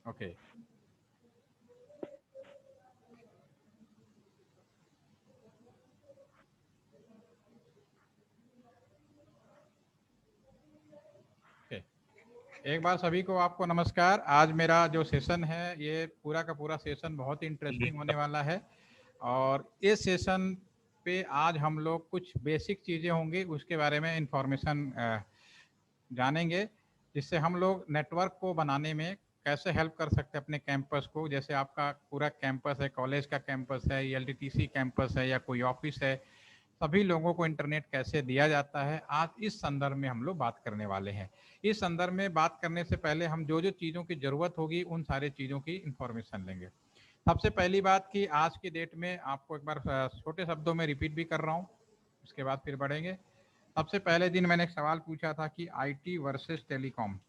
Okay. Okay, एक बार सभी को आपको नमस्कार। आज मेरा जो सेशन है ये पूरा का पूरा सेशन बहुत ही इंटरेस्टिंग होने वाला है। और इस सेशन पे आज हम लोग कुछ बेसिक चीज़ें होंगी उसके बारे में इंफॉर्मेशन जानेंगे, जिससे हम लोग नेटवर्क को बनाने में कैसे हेल्प कर सकते हैं अपने कैंपस को। जैसे आपका पूरा कैंपस है, कॉलेज का कैंपस है, एलटीटीसी कैंपस है या कोई ऑफिस है, सभी लोगों को इंटरनेट कैसे दिया जाता है, आज इस संदर्भ में हम लोग बात करने वाले हैं। इस संदर्भ में बात करने से पहले हम जो जो चीज़ों की ज़रूरत होगी उन सारे चीज़ों की इंफॉर्मेशन लेंगे। सबसे पहली बात कि आज की डेट में आपको एक बार छोटे शब्दों में रिपीट भी कर रहा हूँ, उसके बाद फिर बढ़ेंगे। सबसे पहले दिन मैंने एक सवाल पूछा था कि आईटी वर्सेस टेलीकॉम,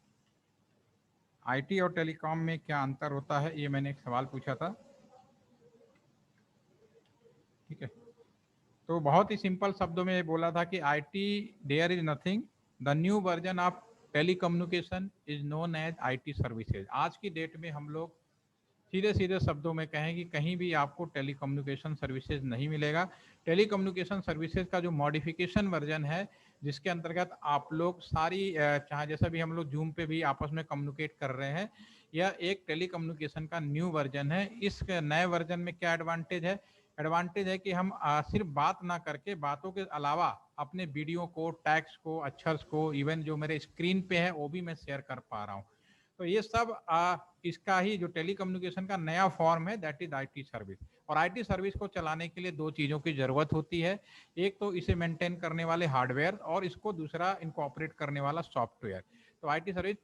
आईटी और टेलीकॉम में क्या अंतर होता है, ये मैंने एक सवाल पूछा था। ठीक है, तो बहुत ही सिंपल शब्दों में ये बोला था कि IT, there is nothing, the new version of telecommunication is known as IT services. आज की डेट में हम लोग सीधे सीधे शब्दों में कहें कि कहीं भी आपको टेलीकम्युनिकेशन सर्विसेज नहीं मिलेगा। टेलीकम्युनिकेशन सर्विसेज का जो मॉडिफिकेशन वर्जन है, जिसके अंतर्गत आप लोग सारी चाहे जैसा भी हम लोग जूम पे भी आपस में कम्युनिकेट कर रहे हैं, यह एक टेलीकम्युनिकेशन का न्यू वर्जन है। इस नए वर्जन में क्या एडवांटेज है? एडवांटेज है कि हम सिर्फ बात ना करके बातों के अलावा अपने वीडियो को, टैक्स को, अक्षर्स को, इवन जो मेरे स्क्रीन पे है वो भी मैं शेयर कर पा रहा हूँ। तो ये सब इसका ही जो टेलीकम्युनिकेशन का नया फॉर्म है, दैट इज आईटी सर्विस। और आईटी सर्विस को चलाने के लिए दो चीज़ों की ज़रूरत होती है। एक तो इसे मेंटेन करने वाले हार्डवेयर, और इसको दूसरा इनको ऑपरेट करने वाला सॉफ्टवेयर। तो आईटी सर्विस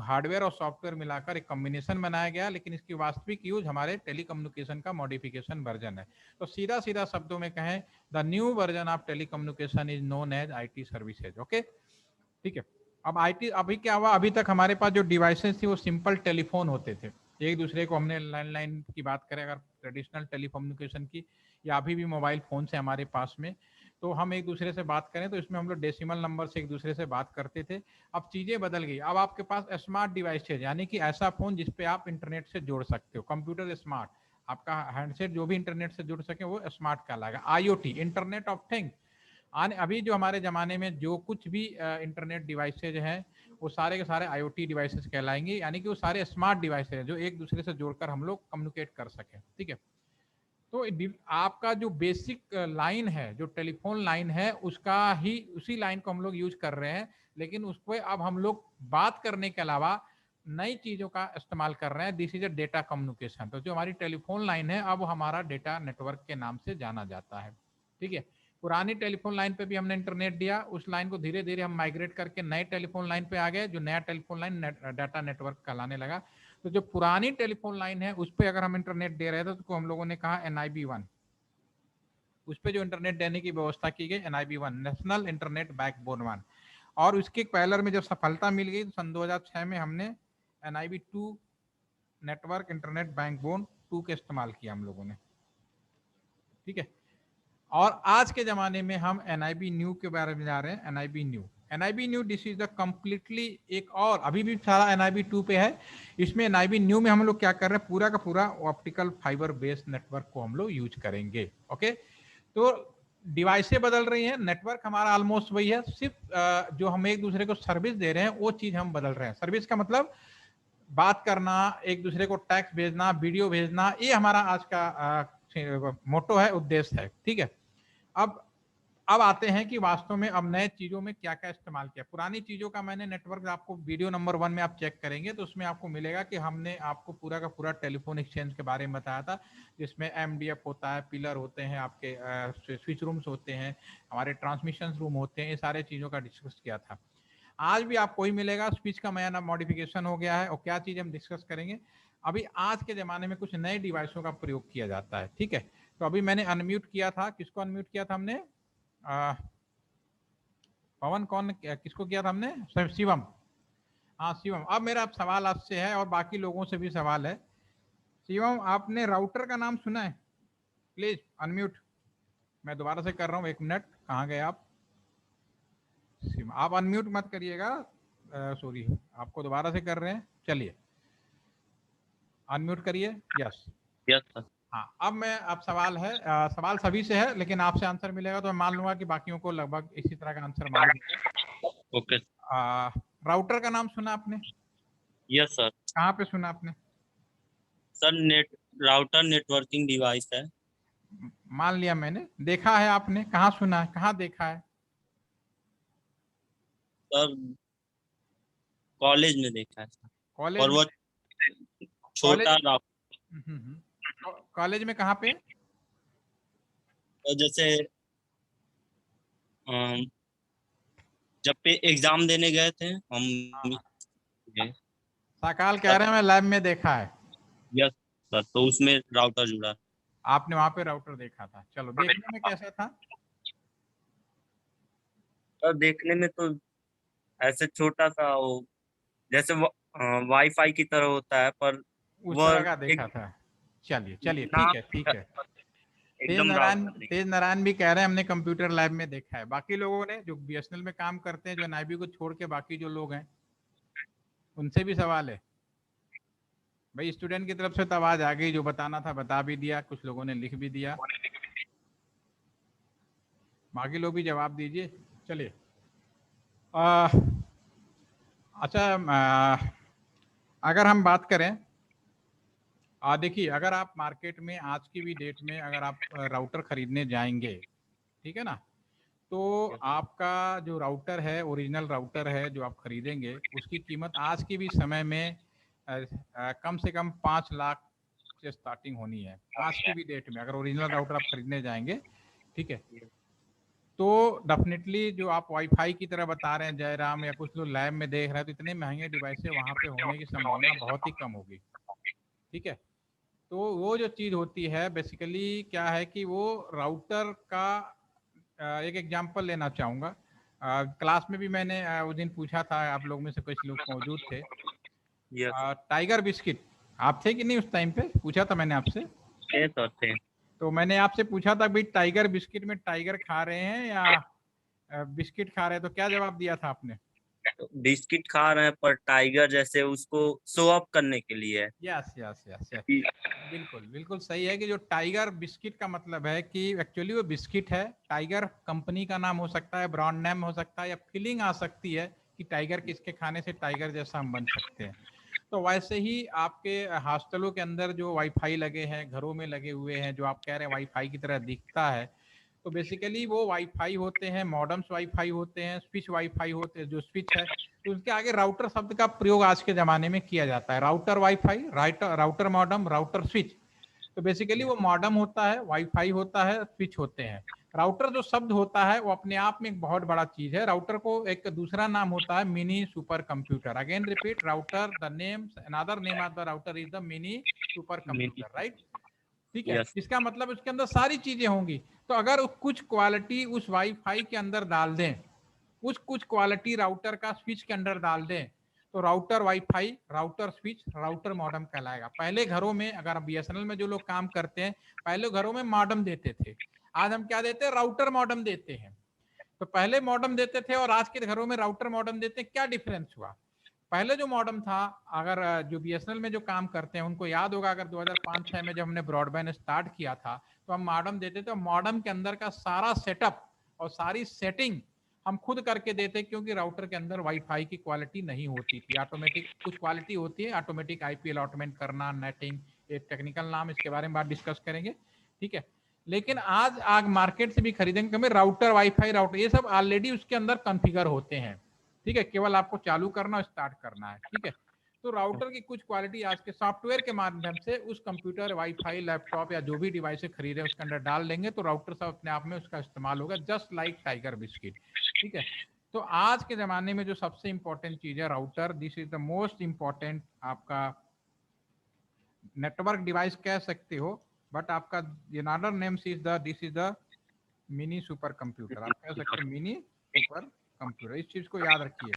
हार्डवेयर और सॉफ्टवेयर मिलाकर एक कॉम्बिनेशन बनाया गया, लेकिन इसकी वास्तविक यूज हमारे टेलीकम्युनिकेशन का मॉडिफिकेशन वर्जन है। तो सीधा सीधा शब्दों में कहें, the new version of telecommunication is known as IT services. Okay, ठीक है। अब आईटी, अभी क्या हुआ, अभी तक हमारे पास जो डिवाइसेस थी वो सिंपल टेलीफोन होते थे। एक दूसरे को हमने लैंडलाइन की बात करें अगर ट्रेडिशनल टेलीकम्युनिकेशन की, या अभी भी मोबाइल फोन से हमारे पास में, तो हम एक दूसरे से बात करें तो इसमें हम लोग डेसिमल नंबर से एक दूसरे से बात करते थे। अब चीज़ें बदल गई, अब आपके पास स्मार्ट डिवाइस है, यानी कि ऐसा फोन जिसपे आप इंटरनेट से जोड़ सकते हो। कंप्यूटर स्मार्ट, आपका हैंडसेट जो भी इंटरनेट से जुड़ सके वो स्मार्ट कहलाएगा। आईओटी, इंटरनेट ऑफ थिंग, आने अभी जो हमारे ज़माने में जो कुछ भी इंटरनेट डिवाइसेज हैं वो सारे के सारे आईओटी डिवाइसेस कहलाएंगे, यानी कि वो सारे स्मार्ट डिवाइसेज हैं जो एक दूसरे से जोड़कर हम लोग कम्युनिकेट कर सकें। ठीक है, तो आपका जो बेसिक लाइन है, जो टेलीफोन लाइन है, उसका ही उसी लाइन को हम लोग यूज कर रहे हैं, लेकिन उस पर अब हम लोग बात करने के अलावा नई चीज़ों का इस्तेमाल कर रहे हैं। This is a data communication. तो जो हमारी टेलीफोन लाइन है अब हमारा डेटा नेटवर्क के नाम से जाना जाता है। ठीक है, पुरानी टेलीफोन लाइन पे भी हमने इंटरनेट दिया, उस लाइन को धीरे धीरे हम माइग्रेट करके नए टेलीफोन लाइन पे आ गए, जो नया टेलीफोन लाइन डाटा नेटवर्क कहलाने लगा। तो जो पुरानी टेलीफोन लाइन है उस पर अगर हम इंटरनेट दे रहे थे तो हम लोगों ने कहा NIB 1, उस पर जो इंटरनेट देने की व्यवस्था की गई NIB 1, नेशनल इंटरनेट बैकबोन 1। और उसके पैलर में जब सफलता मिल गई तो सन 2006 में हमने NIB 2, नेटवर्क इंटरनेट बैकबोन 2 का इस्तेमाल किया हम लोगों ने। ठीक है, और आज के जमाने में हम NIB न्यू के बारे में जा रहे हैं। NIB new this is the completely एक, और अभी भी सारा NIB 2 पे है। इसमें NIB न्यू में हम लोग क्या कर रहे हैं, पूरा का पूरा ऑप्टिकल फाइबर बेस्ड नेटवर्क को हम लोग यूज करेंगे। ओके, तो डिवाइसें बदल रही हैं, नेटवर्क हमारा ऑलमोस्ट वही है, सिर्फ जो हम एक दूसरे को सर्विस दे रहे हैं वो चीज हम बदल रहे हैं। सर्विस का मतलब बात करना, एक दूसरे को टेक्स्ट भेजना, वीडियो भेजना, ये हमारा आज का मोटो है, उद्देश्य है। ठीक है, अब अब आते हैं कि वास्तव में अब नए चीजों में क्या क्या इस्तेमाल किया। पुरानी चीजों का मैंने नेटवर्क, आपको वीडियो नंबर 1 में आप चेक करेंगे तो उसमें आपको मिलेगा कि हमने आपको पूरा का पूरा टेलीफोन एक्सचेंज के बारे में बताया था, जिसमें MDF होता है, पिलर होते हैं, आपके स्विच रूम्स होते हैं, हमारे ट्रांसमिशन रूम होते हैं, ये सारे चीजों का डिस्कस किया था। आज भी आपको ही मिलेगा, स्विच का नया मॉडिफिकेशन हो गया है। और क्या चीज हम डिस्कस करेंगे, अभी आज के जमाने में कुछ नए डिवाइसों का प्रयोग किया जाता है। ठीक है, तो अभी मैंने अनम्यूट किया था, किसको अनम्यूट किया था हमने, पवन, कौन किसको किया था हमने, शिवम। हाँ शिवम, अब मेरा सवाल आपसे है और बाकी लोगों से भी सवाल है। शिवम, आपने राउटर का नाम सुना है? Please unmute. मैं दोबारा से कर रहा हूँ, 1 मिनट, कहाँ गए आप? शिवम, आप अनम्यूट मत करिएगा, सॉरी, आपको दोबारा से कर रहे हैं। चलिए, अनम्यूट करिए। यस। Yes sir. हाँ, अब मैं, अब सवाल है, सवाल सभी से है, लेकिन आपसे आंसर मिलेगा तो मैं मान लूंगा कि बाकियों को लगभग इसी तरह का आंसर मालूम है। ओके। राउटर का नाम सुना आपने? Yes sir. कहाँ पे सुना आपने? सर राउटर नेटवर्किंग डिवाइस है। मान लिया मैंने, देखा है आपने? कहाँ सुना है, कहाँ देखा है? सर कॉलेज में देखा है सर। कॉलेज और में? वो कॉलेज? छोटा राउटर, कॉलेज में कहाँ पे? जैसे अम, जब पे एग्जाम देने गए थे हम हाँ, गए। साकाल कह तब रहे हैं मैं लैब में देखा है। यस सर, तो उसमें राउटर जुड़ा। आपने वहां पे राउटर देखा था, चलो देखने में कैसा था? सर देखने में तो ऐसे छोटा सा वो, जैसे वाईफाई की तरह होता है, पर उस तरह वह का एक देखा था। चलिए चलिए, ठीक है नाम ठीक है। तेज एकदम नारायण, राउटर नहीं। तेज नारायण भी कह रहे हैं हमने कंप्यूटर लैब में देखा है। बाकी लोगों ने जो बीएसएनएल में काम करते हैं, जो एनआईबी को छोड़ के बाकी जो लोग हैं, उनसे भी सवाल है। भाई स्टूडेंट की तरफ से तो आवाज आ गई, जो बताना था बता भी दिया, कुछ लोगों ने लिख भी दिया, बाकी लोग भी जवाब दीजिए। चलिए, अच्छा, अगर हम बात करें, देखिए, अगर आप मार्केट में आज की भी डेट में अगर आप राउटर खरीदने जाएंगे, ठीक है ना, तो आपका जो राउटर है, ओरिजिनल राउटर है जो आप खरीदेंगे, उसकी कीमत आज के भी समय में कम से कम 5 लाख से स्टार्टिंग होनी है। आज की भी डेट में अगर ओरिजिनल राउटर आप खरीदने जाएंगे, ठीक है, तो डेफिनेटली जो आप वाईफाई की तरह बता रहे हैं जयराम, या कुछ लोग लैब में देख रहे हैं, तो इतने महंगे डिवाइस वहाँ पे होने की संभावना बहुत ही कम होगी। ठीक है, तो वो जो चीज़ होती है बेसिकली क्या है कि वो राउटर का, एक एग्जांपल लेना चाहूँगा। क्लास में भी मैंने उस दिन पूछा था, आप लोग में से कुछ लोग मौजूद थे। यस टाइगर बिस्किट, आप थे कि नहीं उस टाइम पे? पूछा था मैंने आपसे। सर थे। तो मैंने आपसे पूछा था भाई टाइगर बिस्किट में टाइगर खा रहे हैं या बिस्किट खा रहे हैं, तो क्या जवाब दिया था आपने? बिस्किट खा रहे हैं, पर टाइगर जैसे उसको शो ऑफ करने के लिए है। यस यस यस यस, कि बिल्कुल बिल्कुल सही है कि जो टाइगर बिस्किट का मतलब है कि एक्चुअली वो बिस्किट है। टाइगर कंपनी का नाम हो सकता है, ब्रांड नेम हो सकता है, या फीलिंग आ सकती है कि टाइगर किसके खाने से टाइगर जैसा हम बन सकते हैं। तो वैसे ही आपके हॉस्टलों के अंदर जो वाईफाई लगे हैं, घरों में लगे हुए हैं, जो आप कह रहे हैं वाईफाई की तरह दिखता है, तो बेसिकली वो वाईफाई होते हैं, मॉडम्स वाईफाई होते हैं, स्विच वाईफाई होते हैं, जो स्विच है, तो उसके आगे राउटर शब्द का प्रयोग आज के ज़माने में किया जाता है। Router wifi, router modem, router switch. तो बेसिकली वो मॉडम होता है, वाईफाई होता है, स्विच होते हैं। राउटर जो शब्द होता है वो अपने आप में एक बहुत बड़ा चीज है। राउटर को एक दूसरा नाम होता है mini super computer. Again repeat, router, the name, another name of the router is the mini super computer, right? ठीक है, यस इसका मतलब उसके अंदर सारी चीजें होंगी। तो अगर कुछ क्वालिटी उस वाईफाई के अंदर डाल दें, कुछ क्वालिटी राउटर का स्विच के अंदर डाल दें, तो router wifi, router switch, router modem कहलाएगा। पहले घरों में, अगर बीएसएनएल में जो लोग काम करते हैं, पहले घरों में मॉडम देते थे। आज हम क्या देते हैं? राउटर मॉडम देते हैं। तो पहले मॉडम देते थे और आज के घरों में राउटर मॉडम देते हैं, क्या डिफरेंस हुआ? पहले जो मॉडम था, अगर जो बीएसएनएल में जो काम करते हैं उनको याद होगा, अगर 2005-6 में जब हमने ब्रॉडबैंड स्टार्ट किया था, तो हम मॉडम देते थे। मॉडम के अंदर का सारा सेटअप और सारी सेटिंग हम खुद करके देते, क्योंकि राउटर के अंदर वाईफाई की क्वालिटी नहीं होती थी। ऑटोमेटिक कुछ क्वालिटी होती है, ऑटोमेटिक आईपी अलॉटमेंट करना, नेटिंग, एक टेक्निकल नाम, इसके बारे में बात डिस्कस करेंगे। ठीक है, लेकिन आज आग मार्केट से भी खरीदेंगे हमें राउटर, वाईफाई, राउटर, ये सब ऑलरेडी उसके अंदर कॉन्फ़िगर होते हैं। ठीक है, केवल आपको चालू करना और स्टार्ट करना है। ठीक है, तो राउटर की कुछ क्वालिटी आज के सॉफ्टवेयर के माध्यम से उस कंप्यूटर, वाईफाई, लैपटॉप या जो भी डिवाइस खरीदे उसके अंदर डाल देंगे, तो राउटर सब अपने आप में उसका इस्तेमाल होगा, जस्ट लाइक टाइगर बिस्किट। ठीक है, तो आज के जमाने में जो सबसे इंपॉर्टेंट चीज है router, this is the most important आपका नेटवर्क डिवाइस कह सकते हो, बट आपका another name is the, this is the mini super computer. आप कह सकते हो मिनी सुपर कंप्यूटर, इस चीज को याद रखिए।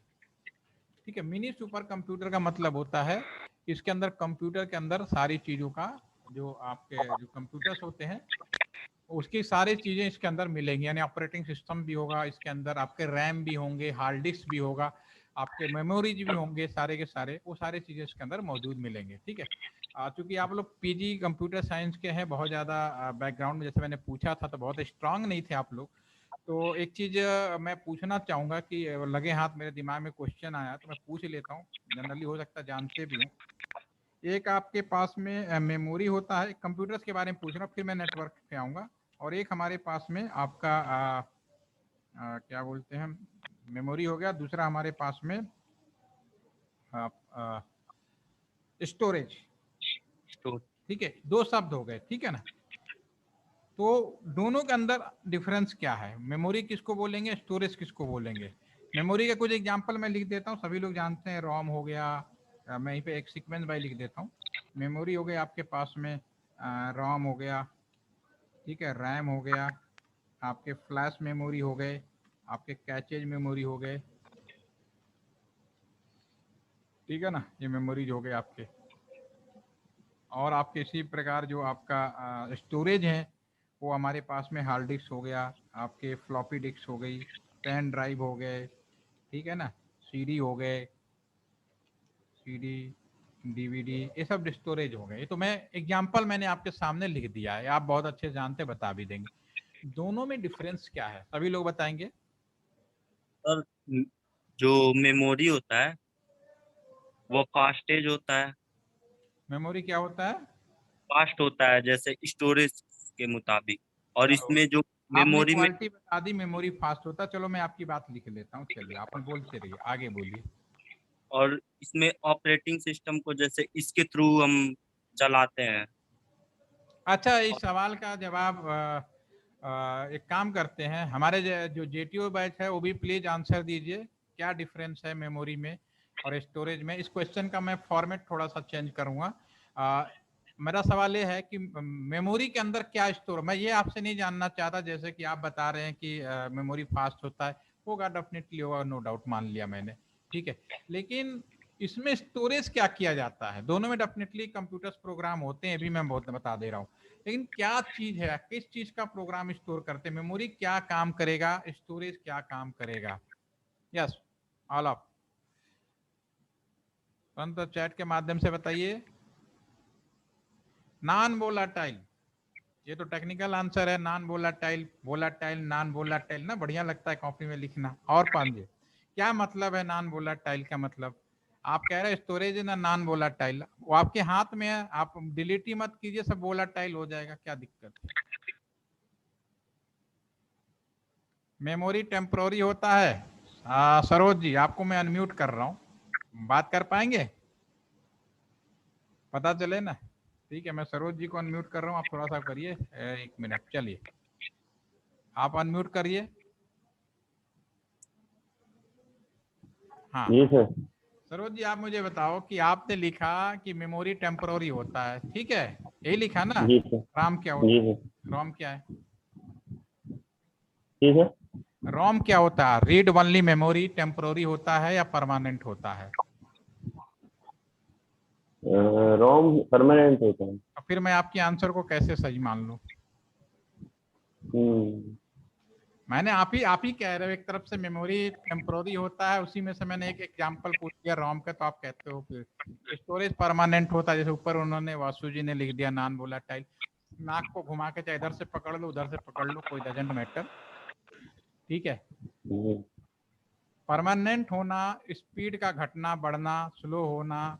ठीक है, मिनी सुपर कंप्यूटर का मतलब होता है इसके अंदर, कंप्यूटर के अंदर सारी चीजों का, जो आपके जो कंप्यूटर्स होते हैं उसकी सारी चीजें इसके अंदर मिलेंगी, यानी ऑपरेटिंग सिस्टम भी होगा इसके अंदर, आपके रैम भी होंगे, हार्ड डिस्क भी होगा। आपके मेमोरीज भी होंगे सारे के सारे, वो सारे चीजें इसके अंदर मौजूद मिलेंगे। ठीक है, चूंकि आप लोग पीजी कंप्यूटर साइंस के हैं, बहुत ज़्यादा बैकग्राउंड में, जैसे मैंने पूछा था तो बहुत स्ट्रांग नहीं थे आप लोग। तो एक चीज मैं पूछना चाहूंगा कि लगे हाथ मेरे दिमाग में क्वेश्चन आया तो मैं पूछ लेता हूँ, जनरली हो सकता है जानते भी हो। एक आपके पास में मेमोरी होता है, कंप्यूटर्स के बारे में पूछ रहा हूँ, फिर मैं नेटवर्क पे आऊँगा। और एक हमारे पास में आपका क्या बोलते हैं, मेमोरी हो गया, दूसरा हमारे पास में स्टोरेज। तो ठीक है, दो शब्द हो गए, ठीक है ना। तो दोनों के अंदर डिफरेंस क्या है, मेमोरी किसको बोलेंगे, स्टोरेज किसको बोलेंगे। मेमोरी का कुछ एग्जांपल मैं लिख देता हूँ, सभी लोग जानते हैं, रोम हो गया, मैं यहीं पे एक सीक्वेंस बाय लिख देता हूँ। मेमोरी हो गया आपके पास में, रोम हो गया, ठीक है, रैम हो गया, आपके फ्लैश मेमोरी हो गए, आपके कैचेज मेमोरी हो गए, ठीक है ना, ये मेमोरीज हो गए आपके। और आपके इसी प्रकार जो आपका स्टोरेज है वो हमारे पास में हार्ड डिस्क हो गया, आपके फ्लॉपी डिस्क हो गई, पेन ड्राइव हो गए, ठीक है ना, सीडी हो गए, सीडी, डीवीडी, ये सब स्टोरेज हो गए। ये तो मैं एग्जांपल मैंने आपके सामने लिख दिया है, आप बहुत अच्छे जानते, बता भी देंगे। दोनों में डिफरेंस क्या है, सभी लोग बताएंगे। सर, जो मेमोरी होता है वो फास्टेज होता है, मेमोरी क्या होता है? फास्ट होता है जैसे स्टोरेज के मुताबिक। और चलो, इसमें जो आपने मेमोरी में, क्वालिटी बता दी, मेमोरी फास्ट होता है, चलो मैं आपकी बात लिख लेता हूँ, चलिए आप बोलते रहिए, आगे बोलिए। और इसमें ऑपरेटिंग सिस्टम को जैसे इसके थ्रू हम चलाते हैं। अच्छा, इस सवाल का जवाब एक काम करते हैं, हमारे जो जेटीओ बैच है वो भी प्लीज आंसर दीजिए, क्या डिफरेंस है मेमोरी में और स्टोरेज में। इस क्वेश्चन का मैं फॉर्मेट थोड़ा सा चेंज करूंगा। मेरा सवाल ये है कि मेमोरी के अंदर क्या स्टोर, मैं ये आपसे नहीं जानना चाहता, जैसे कि आप बता रहे हैं कि मेमोरी फास्ट होता है, होगा डेफिनेटली होगा, नो डाउट, मान लिया मैंने, ठीक है। लेकिन इसमें स्टोरेज क्या किया जाता है, दोनों में डेफिनेटली कंप्यूटर्स प्रोग्राम होते हैं, अभी मैं बहुत बता दे रहा हूँ, लेकिन क्या चीज है, किस चीज का प्रोग्राम स्टोर करते हैं, मेमोरी क्या काम करेगा, स्टोरेज क्या काम करेगा। यस, ऑल ऑफ तो चैट के माध्यम से बताइए। नॉन वोलाटाइल, ये तो टेक्निकल आंसर है, non volatile, volatile, non volatile ना, बढ़िया लगता है कॉपी में लिखना। और पांजे, क्या मतलब है नॉन वोलाटाइल का मतलब, आप कह रहे हैं स्टोरेज है ना नॉन वोलाटाइल, वो आपके हाथ में है, आप डिलीट ही मत कीजिए, सब वोलाटाइल हो जाएगा, क्या दिक्कत है। मेमोरी टेम्पोररी होता है। सरोज जी, आपको मैं अनम्यूट कर रहा हूँ, बात कर पाएंगे, पता चले ना। ठीक है, मैं सरोज जी को अनम्यूट कर रहा हूँ, आप थोड़ा सा करिए, 1 मिनट, चलिए आप अनम्यूट करिए। हाँ, जी सर। सरोज जी आप मुझे बताओ कि आपने लिखा कि मेमोरी टेम्पोररी होता है, ठीक है, यही लिखा ना। जी सर। राम क्या जी होता सर। है, रोम क्या है, जी सर। रोम क्या होता है, रीड ओनली मेमोरी टेम्पोररी होता है या परमानेंट होता है। रोम परमानेंट होता है। तो फिर मैं आपके आंसर को कैसे सही मान लूं, हम्म। मैंने आप ही कह रहे हो, एक तरफ से मेमोरी टेम्पोररी होता है, उसी में से मैंने एक एग्जांपल पूछ दिया रोम का, तो आप कहते हो फिर स्टोरेज परमानेंट होता है, जैसे ऊपर उन्होंने वासु जी ने लिख दिया नॉन वोलाटाइल। नाक को घुमा के चाहे इधर से पकड़ लो उधर से पकड़ लो, कोई डजेंट मैटर, ठीक है। जी। परमानेंट होना, स्पीड का घटना बढ़ना, स्लो होना,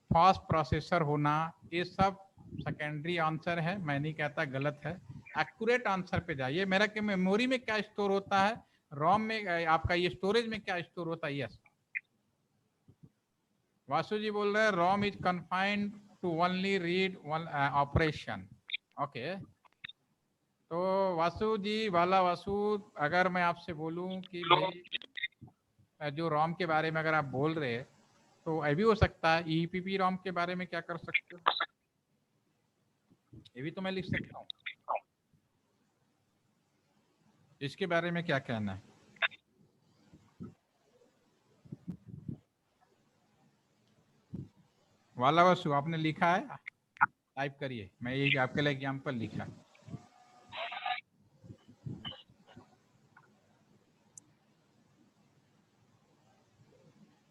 फास्ट प्रोसेसर होना, ये सब सेकेंडरी आंसर है, मैं नहीं कहता गलत है। एक्यूरेट आंसर पे जाइए, मेरा कि मेमोरी में क्या स्टोर होता है, रोम में, आपका ये स्टोरेज में क्या स्टोर होता है। यस, वासु जी बोल रहे हैं ROM is confined to only read operation. Okay, तो वासु जी वाला वासु, अगर मैं आपसे बोलूं कि भाई जो रोम के बारे में अगर आप बोल रहे हैं, तो ये भी हो सकता है ईपीपी रोम के बारे में क्या कर सकते हो, ये भी तो मैं लिख सकता हूँ, इसके बारे में क्या कहना है। वाला वासु आपने लिखा है, टाइप करिए, मैं ये आपके लिए एग्जांपल लिखा।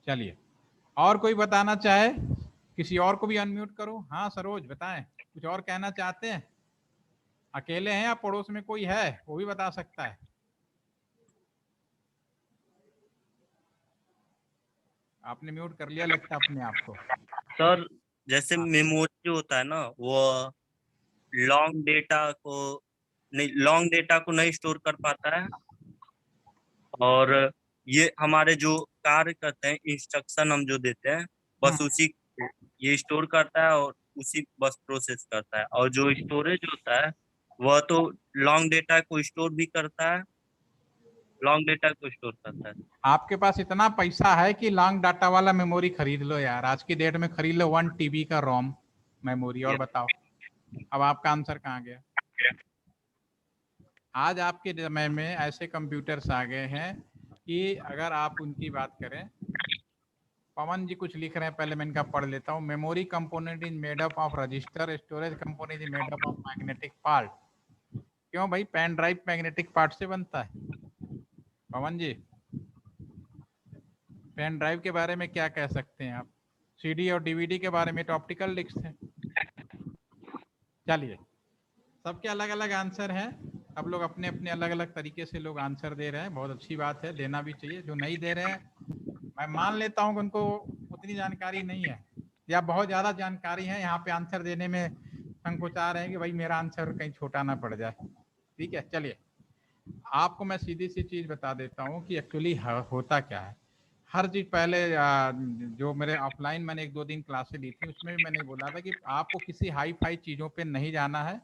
चलिए, और कोई बताना चाहे? किसी और को भी अनम्यूट करो। हाँ सरोज बताएं, कुछ और कहना चाहते हैं? अकेले हैं या पड़ोस में कोई है वो भी बता सकता है। आपने म्यूट कर लिया लगता है अपने आप को। सर जैसे हाँ। मेमोरी जो होता है ना, वो लॉन्ग डेटा को नहीं स्टोर कर पाता है, और ये हमारे जो कार्य करते हैं, इंस्ट्रक्शन हम जो देते हैं, बस उसी ये स्टोर करता है और उसी बस प्रोसेस करता है। और जो स्टोरेज होता है वह तो लॉन्ग डेटा को स्टोर भी करता है, लॉन्ग डेटा को स्टोर करता है। आपके पास इतना पैसा है कि लॉन्ग डाटा वाला मेमोरी खरीद लो यार, आज की डेट में खरीद लो 1 TB का रोम मेमोरी। और बताओ अब आपका आंसर कहाँ गया? आज आपके समय में ऐसे कंप्यूटर्स आ गए हैं कि अगर आप उनकी बात करें, पवन जी कुछ लिख रहे हैं, पहले मैं इनका पढ़ लेता हूँ। Memory component is made up of register, storage component is made up of magnetic part. क्यों भाई, पेन ड्राइव मैग्नेटिक पार्ट से बनता है। पवन जी, पेन ड्राइव के बारे में क्या कह सकते हैं आप? CD और DVD के बारे में तो ऑप्टिकल डिस्क है। चलिए, सबके अलग अलग आंसर हैं। अब लोग अपने अपने अलग अलग तरीके से लोग आंसर दे रहे हैं, बहुत अच्छी बात है, देना भी चाहिए। जो नहीं दे रहे हैं मैं मान लेता हूँ कि उनको उतनी जानकारी नहीं है, या बहुत ज्यादा जानकारी है, यहाँ पे आंसर देने में संकोचा रहे हैं कि भाई मेरा आंसर कहीं छोटा ना पड़ जाए। ठीक है, चलिए आपको मैं सीधी सी चीज बता देता हूँ कि एक्चुअली होता क्या है। हर चीज पहले जो मेरे ऑफलाइन मैंने 1-2 दिन क्लासेस ली थी, उसमें भी मैंने बोला था कि आपको किसी हाई फाई चीजों पे नहीं जाना है,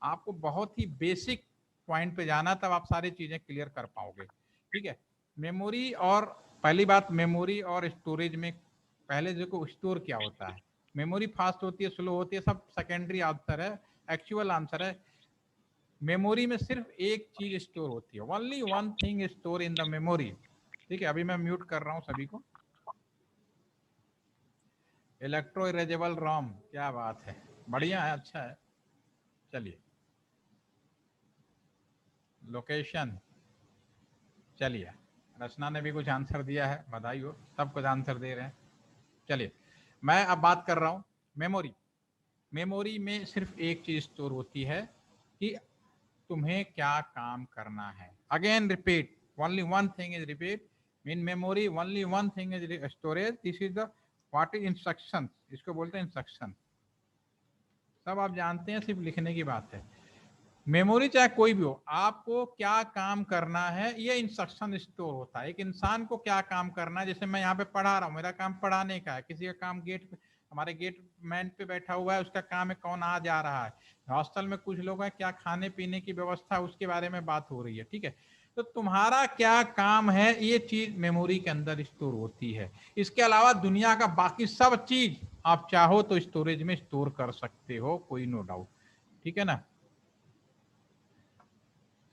आपको बहुत ही बेसिक पॉइंट पे जाना, तब आप सारी चीजें क्लियर कर पाओगे। ठीक है, मेमोरी और पहली बात, मेमोरी और स्टोरेज में पहले देखो स्टोर क्या होता है। मेमोरी फास्ट होती है, स्लो होती है, सब सेकेंडरी आंसर है। एक्चुअल आंसर है, मेमोरी में सिर्फ एक चीज स्टोर होती है, only one thing store in the memory. ठीक है, अभी मैं म्यूट कर रहा हूं सभी को। इलेक्ट्रो इरेजेबल रोम, क्या बात है, बढ़िया है, अच्छा है। चलिए, लोकेशन, चलिए रचना ने भी कुछ आंसर दिया है, बधाई हो, सब कुछ आंसर दे रहे हैं। चलिए, मैं अब बात कर रहा हूं मेमोरी। मेमोरी में सिर्फ एक चीज स्टोर होती है कि तुम्हें क्या काम करना है। Again repeat, only one thing is repeat in memory, only one thing is storage. This is the what is instruction, इसको बोलते हैं इंस्ट्रक्शन। सब आप जानते हैं, सिर्फ लिखने की बात है। मेमोरी चाहे कोई भी हो, आपको क्या काम करना है ये इंस्ट्रक्शन स्टोर होता है। एक इंसान को क्या काम करना है, जैसे मैं यहाँ पे पढ़ा रहा हूँ, मेरा काम पढ़ाने का है, किसी का काम गेट पे, हमारे गेट मैन पे बैठा हुआ है, उसका काम है कौन आ जा रहा है। हॉस्टल में कुछ लोग हैं, क्या खाने पीने की व्यवस्था, उसके बारे में बात हो रही है। ठीक है, तो तुम्हारा क्या काम है ये चीज मेमोरी के अंदर स्टोर होती है। इसके अलावा दुनिया का बाकी सब चीज आप चाहो तो स्टोरेज में स्टोर कर सकते हो, कोई नो डाउट। ठीक है ना,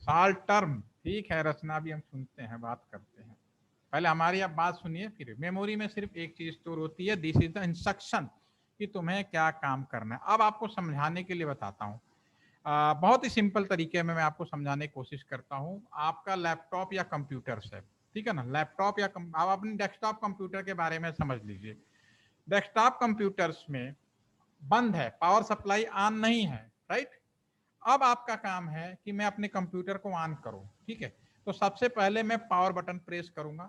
साल टर्म, ठीक है, रचना भी हम सुनते हैं, बात करते हैं। पहले हमारी आप बात सुनिए, फिर मेमोरी में सिर्फ एक चीज स्टोर होती है, दिस इज द इंस्ट्रक्शन, कि तुम्हें क्या काम करना है। अब आपको समझाने के लिए बताता हूँ, बहुत ही सिंपल तरीके में मैं आपको समझाने की कोशिश करता हूँ। आपका लैपटॉप या कंप्यूटर है, ठीक है ना, लैपटॉप या आप अपने डेस्कटॉप कंप्यूटर के बारे में समझ लीजिए। डेस्कटॉप कंप्यूटर्स में बंद है, पावर सप्लाई ऑन नहीं है, राइट। अब आपका काम है कि मैं अपने कंप्यूटर को ऑन करूं। ठीक है, तो सबसे पहले मैं पावर बटन प्रेस करूंगा।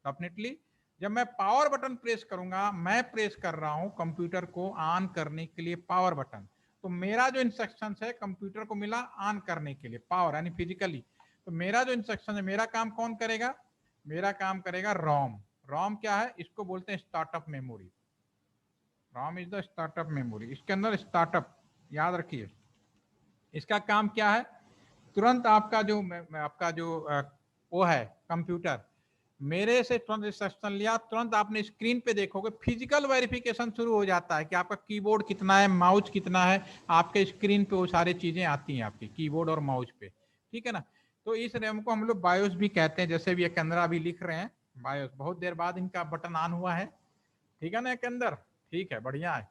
डेफिनेटली जब मैं पावर बटन प्रेस करूंगा, मैं प्रेस कर रहा हूं कंप्यूटर को ऑन करने के लिए पावर बटन। तो मेरा जो इंस्ट्रक्शन है कंप्यूटर को मिला ऑन करने के लिए, पावर यानी फिजिकली। तो मेरा जो इंस्ट्रक्शन है, मेरा काम कौन करेगा? मेरा काम करेगा रोम। रोम क्या है? इसको बोलते हैं startup memory. ROM is the startup memory. इसके अंदर स्टार्टअप, याद रखिए, इसका काम क्या है? तुरंत आपका जो वो है कंप्यूटर, मेरे से तुरंत इंस्ट्रक्शन लिया, तुरंत आपने स्क्रीन पे देखोगे फिजिकल वेरिफिकेशन शुरू हो जाता है कि आपका कीबोर्ड कितना है, माउस कितना है, आपके स्क्रीन पे वो सारी चीजें आती हैं आपकी कीबोर्ड और माउस पे। ठीक है ना, तो इस रैम को हम लोग बायोस भी कहते हैं, जैसे भी एक अंदर अभी लिख रहे हैं बायोस, बहुत देर बाद इनका बटन ऑन हुआ है। ठीक है ना, एक अंदर, ठीक है, बढ़िया है।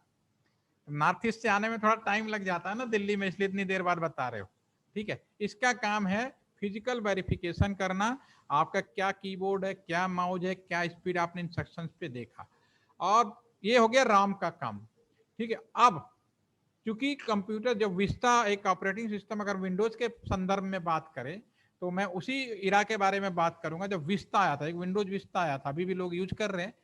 नॉर्थ ईस्ट से आने में थोड़ा टाइम लग जाता है ना दिल्ली में, इसलिए इतनी देर बाद बता रहे हो। ठीक है, इसका काम है फिजिकल वेरिफिकेशन करना, आपका क्या कीबोर्ड है, क्या माउस है, क्या स्पीड आपने इंस्ट्रक्शंस पे देखा, और ये हो गया रॉम का काम। ठीक है, अब क्योंकि कंप्यूटर जब विस्टा एक ऑपरेटिंग सिस्टम अगर विंडोज के संदर्भ में बात करें तो मैं उसी इरा के बारे में बात करूंगा जब विस्टा आया था, एक विंडोज विस्टा आया था, अभी भी लोग यूज कर रहे हैं।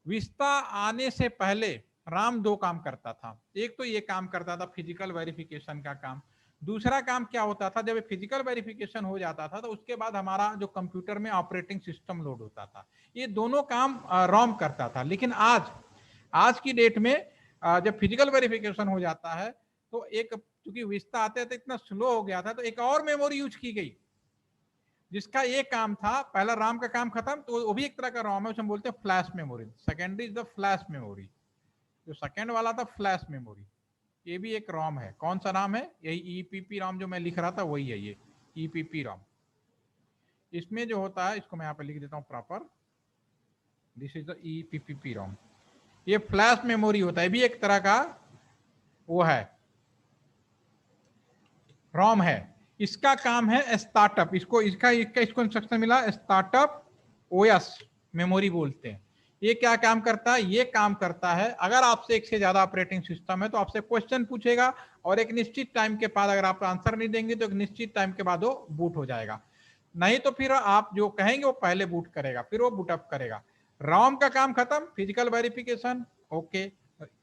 विस्टा आने से पहले राम दो काम करता था, एक तो ये काम करता था फिजिकल वेरिफिकेशन का काम, दूसरा काम क्या होता था जब फिजिकल वेरिफिकेशन हो जाता था तो उसके बाद हमारा जो कंप्यूटर में ऑपरेटिंग सिस्टम लोड होता था, ये दोनों काम रॉम करता था। लेकिन आज की डेट में जब फिजिकल वेरिफिकेशन हो जाता है तो एक, क्योंकि विस्ता आते थे इतना स्लो हो गया था तो एक और मेमोरी यूज की गई जिसका ये काम था, पहला राम का काम खत्म, तो वो भी एक तरह का रॉम है, उसे हम बोलते हैं flash memory. Secondary is the flash memory, जो सेकेंड वाला था फ्लैश मेमोरी, ये भी एक रॉम है। कौन सा राम है? यही ईपीपी रॉम जो मैं लिख रहा था वही है, ये ईपीपी रॉम। इसमें जो होता है, इसको मैं यहाँ पे लिख देता हूँ proper, this is the EPP ROM. ये फ्लैश मेमोरी होता है, भी एक तरह का वो है, रॉम है। इसका काम है स्टार्टअप, इसको इंस्ट्रक्शन मिला स्टार्टअप ओएस मेमोरी बोलते हैं। ये क्या काम करता है? ये काम करता है अगर आपसे एक से ज्यादा ऑपरेटिंग सिस्टम है तो आपसे क्वेश्चन पूछेगा और एक निश्चित टाइम के बाद अगर आप आंसर नहीं देंगे तो एक निश्चित टाइम के बाद वो बूट हो जाएगा, नहीं तो फिर आप जो कहेंगे वो पहले बूट करेगा, फिर वो बूटअप करेगा। रॉम का काम खत्म, फिजिकल वेरिफिकेशन ओके।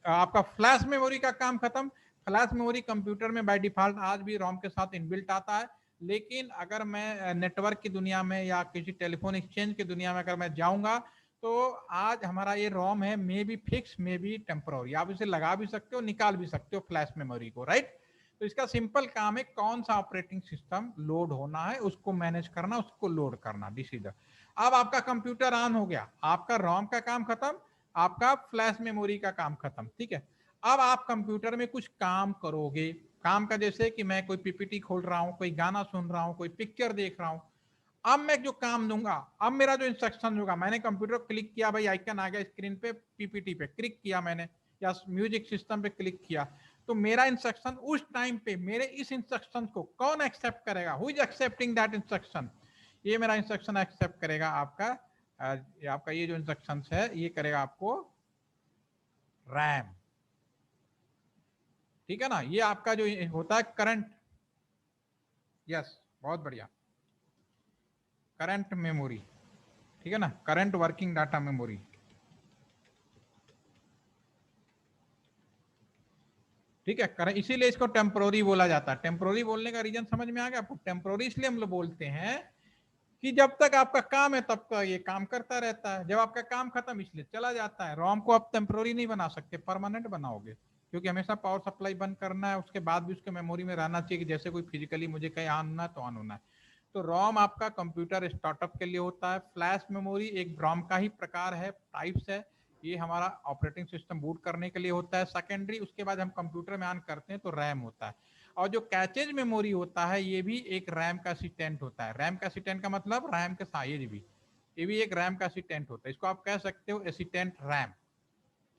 आपका फ्लैश मेमोरी का काम खत्म। फ्लैश मेमोरी कंप्यूटर में बाय डिफॉल्ट आज भी रॉम के साथ इनबिल्ट आता है, लेकिन अगर मैं नेटवर्क की दुनिया में या किसी टेलीफोन एक्सचेंज की दुनिया में अगर मैं जाऊंगा तो आज हमारा ये रॉम है, may be fix may be temporary, आप इसे लगा भी सकते हो निकाल भी सकते हो फ्लैश मेमोरी को, राइट। तो इसका सिंपल काम है कौन सा ऑपरेटिंग सिस्टम लोड होना है उसको मैनेज करना, उसको लोड करना, दिस इज। अब आपका कंप्यूटर ऑन हो गया, आपका रॉम का काम खत्म, आपका फ्लैश मेमोरी का काम खत्म, ठीक है। अब आप कंप्यूटर में कुछ काम करोगे, काम का जैसे कि मैं कोई पीपीटी खोल रहा हूं, कोई गाना सुन रहा हूं, कोई पिक्चर देख रहा हूं। अब मैं जो काम दूंगा, अब मेरा जो इंस्ट्रक्शन होगा, मैंने कंप्यूटर क्लिक किया, भाई आइकन आ गया स्क्रीन पे, पीपीटी पे क्लिक किया मैंने या म्यूजिक सिस्टम पे क्लिक किया, तो मेरा इंस्ट्रक्शन उस टाइम पे मेरे इस इंस्ट्रक्शन को कौन एक्सेप्ट करेगा? Who is accepting that instruction? ये मेरा इंस्ट्रक्शन एक्सेप्ट करेगा आपका आपका ये जो इंस्ट्रक्शन है ये करेगा आपको रैम, ठीक है ना। ये आपका जो होता है करंट, यस बहुत बढ़िया, करंट मेमोरी, ठीक है ना, करंट वर्किंग डाटा मेमोरी। ठीक है, इसीलिए इसको टेम्पोररी बोला जाता है। टेम्पोररी बोलने का रीजन समझ में आ गया आपको? टेम्पोररी इसलिए हम लोग बोलते हैं कि जब तक आपका काम है तब तक ये काम करता रहता है, जब आपका काम खत्म इसलिए चला जाता है। रॉम को आप टेम्पोररी नहीं बना सकते, परमानेंट बनाओगे, क्योंकि हमेशा पावर सप्लाई बंद करना है, उसके बाद भी उसके मेमोरी में रहना चाहिए कि जैसे कोई फिजिकली मुझे कहीं ऑन होना है तो ऑन होना है। तो रॉम आपका कंप्यूटर स्टार्टअप के लिए होता है। फ्लैश मेमोरी एक रॉम का ही प्रकार है, टाइप्स है, ये हमारा ऑपरेटिंग सिस्टम बूट करने के लिए होता है। सेकेंडरी उसके बाद हम कंप्यूटर में ऑन करते हैं तो रैम होता है। और जो कैचेज मेमोरी होता है ये भी एक रैम का असिस्टेंट होता है। रैम का असिस्टेंट का मतलब रैम के साइज भी, ये भी एक रैम का असिस्टेंट होता है। इसको आप कह सकते हो असिस्टेंट रैम,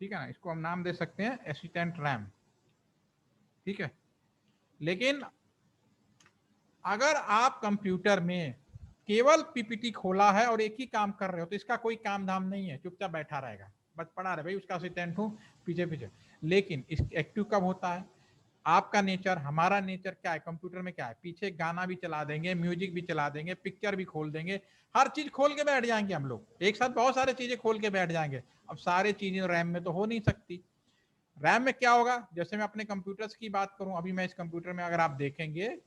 ठीक है ना, इसको हम नाम दे सकते हैं असिस्टेंट रैम, ठीक है। लेकिन अगर आप कंप्यूटर में केवल पीपीटी खोला है और एक ही काम कर रहे हो तो इसका कोई काम धाम नहीं है, चुपचाप बैठा रहेगा, बस पड़ा रहे भाई उसका असिस्टेंट हूँ पीछे पीछे। लेकिन इस एक्टिव कब होता है? आपका नेचर, हमारा नेचर क्या है कंप्यूटर में? क्या है? पीछे गाना भी चला देंगे, म्यूजिक भी चला देंगे, पिक्चर भी खोल देंगे, हर चीज खोल के बैठ जाएंगे हम लोग एक साथ, बहुत सारी चीजें खोल के बैठ जाएंगे। अब सारे चीजें रैम में तो हो नहीं सकती। रैम में क्या होगा? जैसे मैं अपने कंप्यूटर्स की बात करूं, अभी मैं इस कंप्यूटर में अगर आप देखेंगे,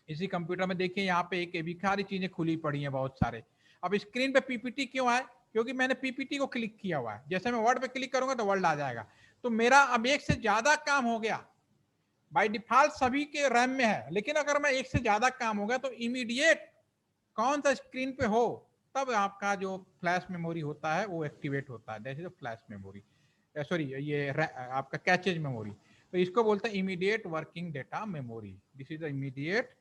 इसी कंप्यूटर में देखिए यहाँ पे एक सारी चीजें खुली पड़ी हैं बहुत सारे। अब स्क्रीन पे पीपीटी क्यों है? क्योंकि मैंने पीपीटी को क्लिक किया हुआ है, जैसे मैं वर्ड पे क्लिक करूंगा तो वर्ड आ जाएगा। तो मेरा अब एक से ज्यादा काम हो गया, बाय डिफॉल्ट सभी के रैम में है, लेकिन अगर मैं एक से ज्यादा काम हो गया तो इमीडिएट कौन सा स्क्रीन पे हो तब आपका जो फ्लैश मेमोरी होता है वो एक्टिवेट होता है, that is flash memory, sorry ये आपका कैचेज मेमोरी। तो इसको बोलते हैं immediate working data memory, this is the immediate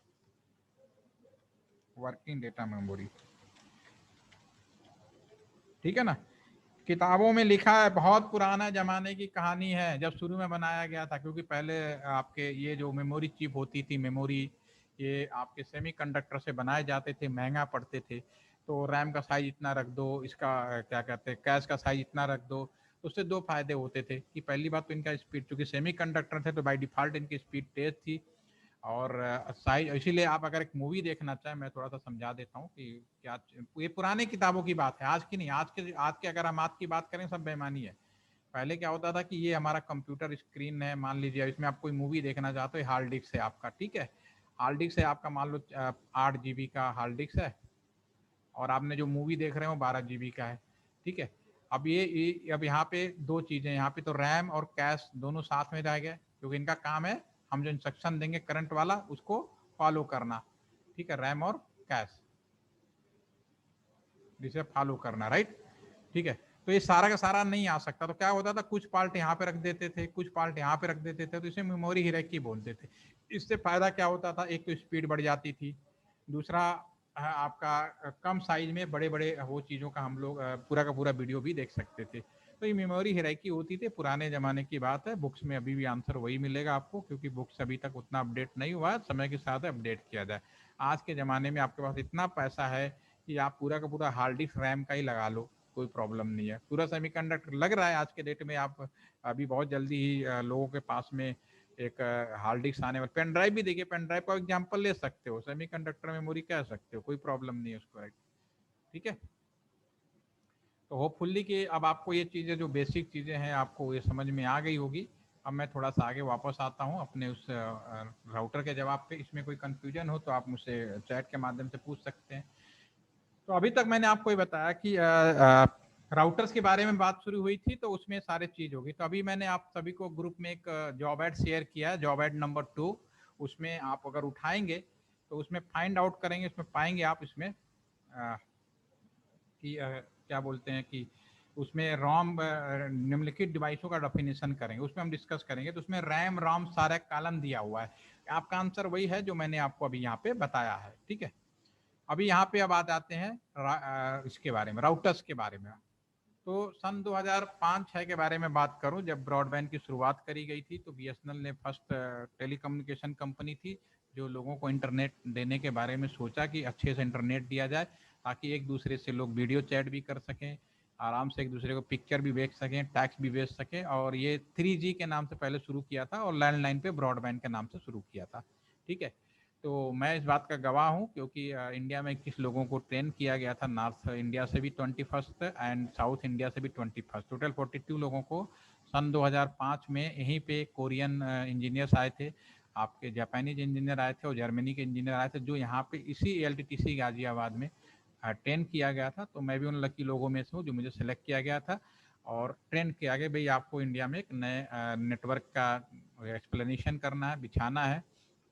working data memory, ठीक है ना। किताबों में लिखा है, बहुत पुराना जमाने की कहानी है जब शुरू में बनाया गया था, क्योंकि पहले आपके ये जो मेमोरी चिप होती थी, मेमोरी ये आपके सेमीकंडक्टर से बनाए जाते थे, महंगा पड़ते थे, तो रैम का साइज इतना रख दो, इसका क्या कहते हैं कैश का साइज इतना रख दो। उससे दो फायदे होते थे कि पहली बात तो इनका स्पीड, चूंकि सेमीकंडक्टर थे तो बाय डिफॉल्ट इनकी स्पीड तेज थी, और साइज, इसीलिए आप अगर एक मूवी देखना चाहें, मैं थोड़ा सा समझा देता हूँ कि क्या, ये पुराने किताबों की बात है, आज की नहीं। आज के अगर हम आज की बात करें सब बेईमानी है। पहले क्या होता था कि ये हमारा कंप्यूटर स्क्रीन है, मान लीजिए इसमें आप कोई मूवी देखना चाहते हो, हार्ड डिस्क है आपका, ठीक है, हार्ड डिस्क है आपका, मान लो 8 GB का हार्ड डिस्क है, और आपने जो मूवी देख रहे हो 12 GB का है, ठीक है। अब अब यहाँ पे दो चीजें, यहाँ पे तो रैम और कैश दोनों साथ में रह गए, क्योंकि इनका काम है हम जो इंस्ट्रक्शन देंगे करंट वाला उसको फॉलो करना, ठीक है, रैम और कैश जिसे फॉलो करना, राइट, ठीक है। तो ये सारा का सारा नहीं आ सकता, तो क्या होता था, कुछ पार्ट यहाँ पे रख देते थे, कुछ पार्ट यहाँ पे रख देते थे, तो इसे मेमोरी हियरार्की बोलते थे। इससे फायदा क्या होता था, एक तो स्पीड बढ़ जाती थी, दूसरा आपका कम साइज में बड़े बड़े वो चीज़ों का हम लोग पूरा का पूरा वीडियो भी देख सकते थे। तो ये मेमोरी हियरार्की होती थी, पुराने ज़माने की बात है। बुक्स में अभी भी आंसर वही मिलेगा आपको, क्योंकि बुक्स अभी तक उतना अपडेट नहीं हुआ है, समय के साथ अपडेट किया जाए। आज के ज़माने में आपके पास इतना पैसा है कि आप पूरा का पूरा हार्ड डिस्क रैम का ही लगा लो, कोई प्रॉब्लम नहीं है। पूरा सेमीकंडक्टर लग रहा है आज के डेट में, आप अभी बहुत जल्दी ही लोगों के पास में एक हार्ड डिस्क आने वाला, पेन ड्राइव भी देखिए, पेन ड्राइव का एग्जांपल ले सकते हो, सेमीकंडक्टर मेमोरी कह सकते हो, कोई प्रॉब्लम नहीं है उसको, राइट, ठीक है। तो होपफुली कि अब आपको ये चीज़ें जो बेसिक चीज़ें हैं आपको ये समझ में आ गई होगी। अब मैं थोड़ा सा आगे वापस आता हूँ अपने उस राउटर के जवाब पे। इसमें कोई कंफ्यूजन हो तो आप मुझसे चैट के माध्यम से पूछ सकते हैं। तो अभी तक मैंने आपको ये बताया कि राउटर्स के बारे में बात शुरू हुई थी, तो उसमें सारे चीज होगी। तो अभी मैंने आप सभी को ग्रुप में एक जॉब एड शेयर किया है, जॉब एड नंबर 2। उसमें आप अगर उठाएंगे तो उसमें फाइंड आउट करेंगे, उसमें पाएंगे आप इसमें कि क्या बोलते हैं कि उसमें रॉम निम्नलिखित डिवाइसों का डेफिनेशन करेंगे, उसमें हम डिस्कस करेंगे। तो उसमें रैम रॉम सारा कॉलम दिया हुआ है, आपका आंसर वही है जो मैंने आपको अभी यहाँ पे बताया है, ठीक है। अभी यहाँ पे अब आ जाते हैं इसके बारे में, राउटर्स के बारे में। तो सन 2005-6 के बारे में बात करूं, जब ब्रॉडबैंड की शुरुआत करी गई थी, तो बीएसएनएल ने फर्स्ट टेलीकम्युनिकेशन कंपनी थी जो लोगों को इंटरनेट देने के बारे में सोचा कि अच्छे से इंटरनेट दिया जाए, ताकि एक दूसरे से लोग वीडियो चैट भी कर सकें, आराम से एक दूसरे को पिक्चर भी भेज सकें, टैक्स भी भेज सकें। और ये 3G के नाम से पहले शुरू किया था, और लैंडलाइन पे ब्रॉडबैंड के नाम से शुरू किया था, ठीक है। तो मैं इस बात का गवाह हूँ, क्योंकि इंडिया में 21 लोगों को ट्रेन किया गया था, नॉर्थ इंडिया से भी 21 एंड साउथ इंडिया से भी 21, टोटल 42 लोगों को सन 2005 में यहीं पे कोरियन इंजीनियर्स आए थे, आपके जापानीज इंजीनियर आए थे और जर्मनी के इंजीनियर आए थे, जो यहाँ पे इसी LTTC गाजियाबाद में ट्रेन किया गया था। तो मैं भी उन लकी लोगों में से हूँ जो मुझे सेलेक्ट किया गया था और ट्रेन किया गया, भाई आपको इंडिया में एक नए नेटवर्क का एक्सप्लेनेशन करना है, बिछाना है।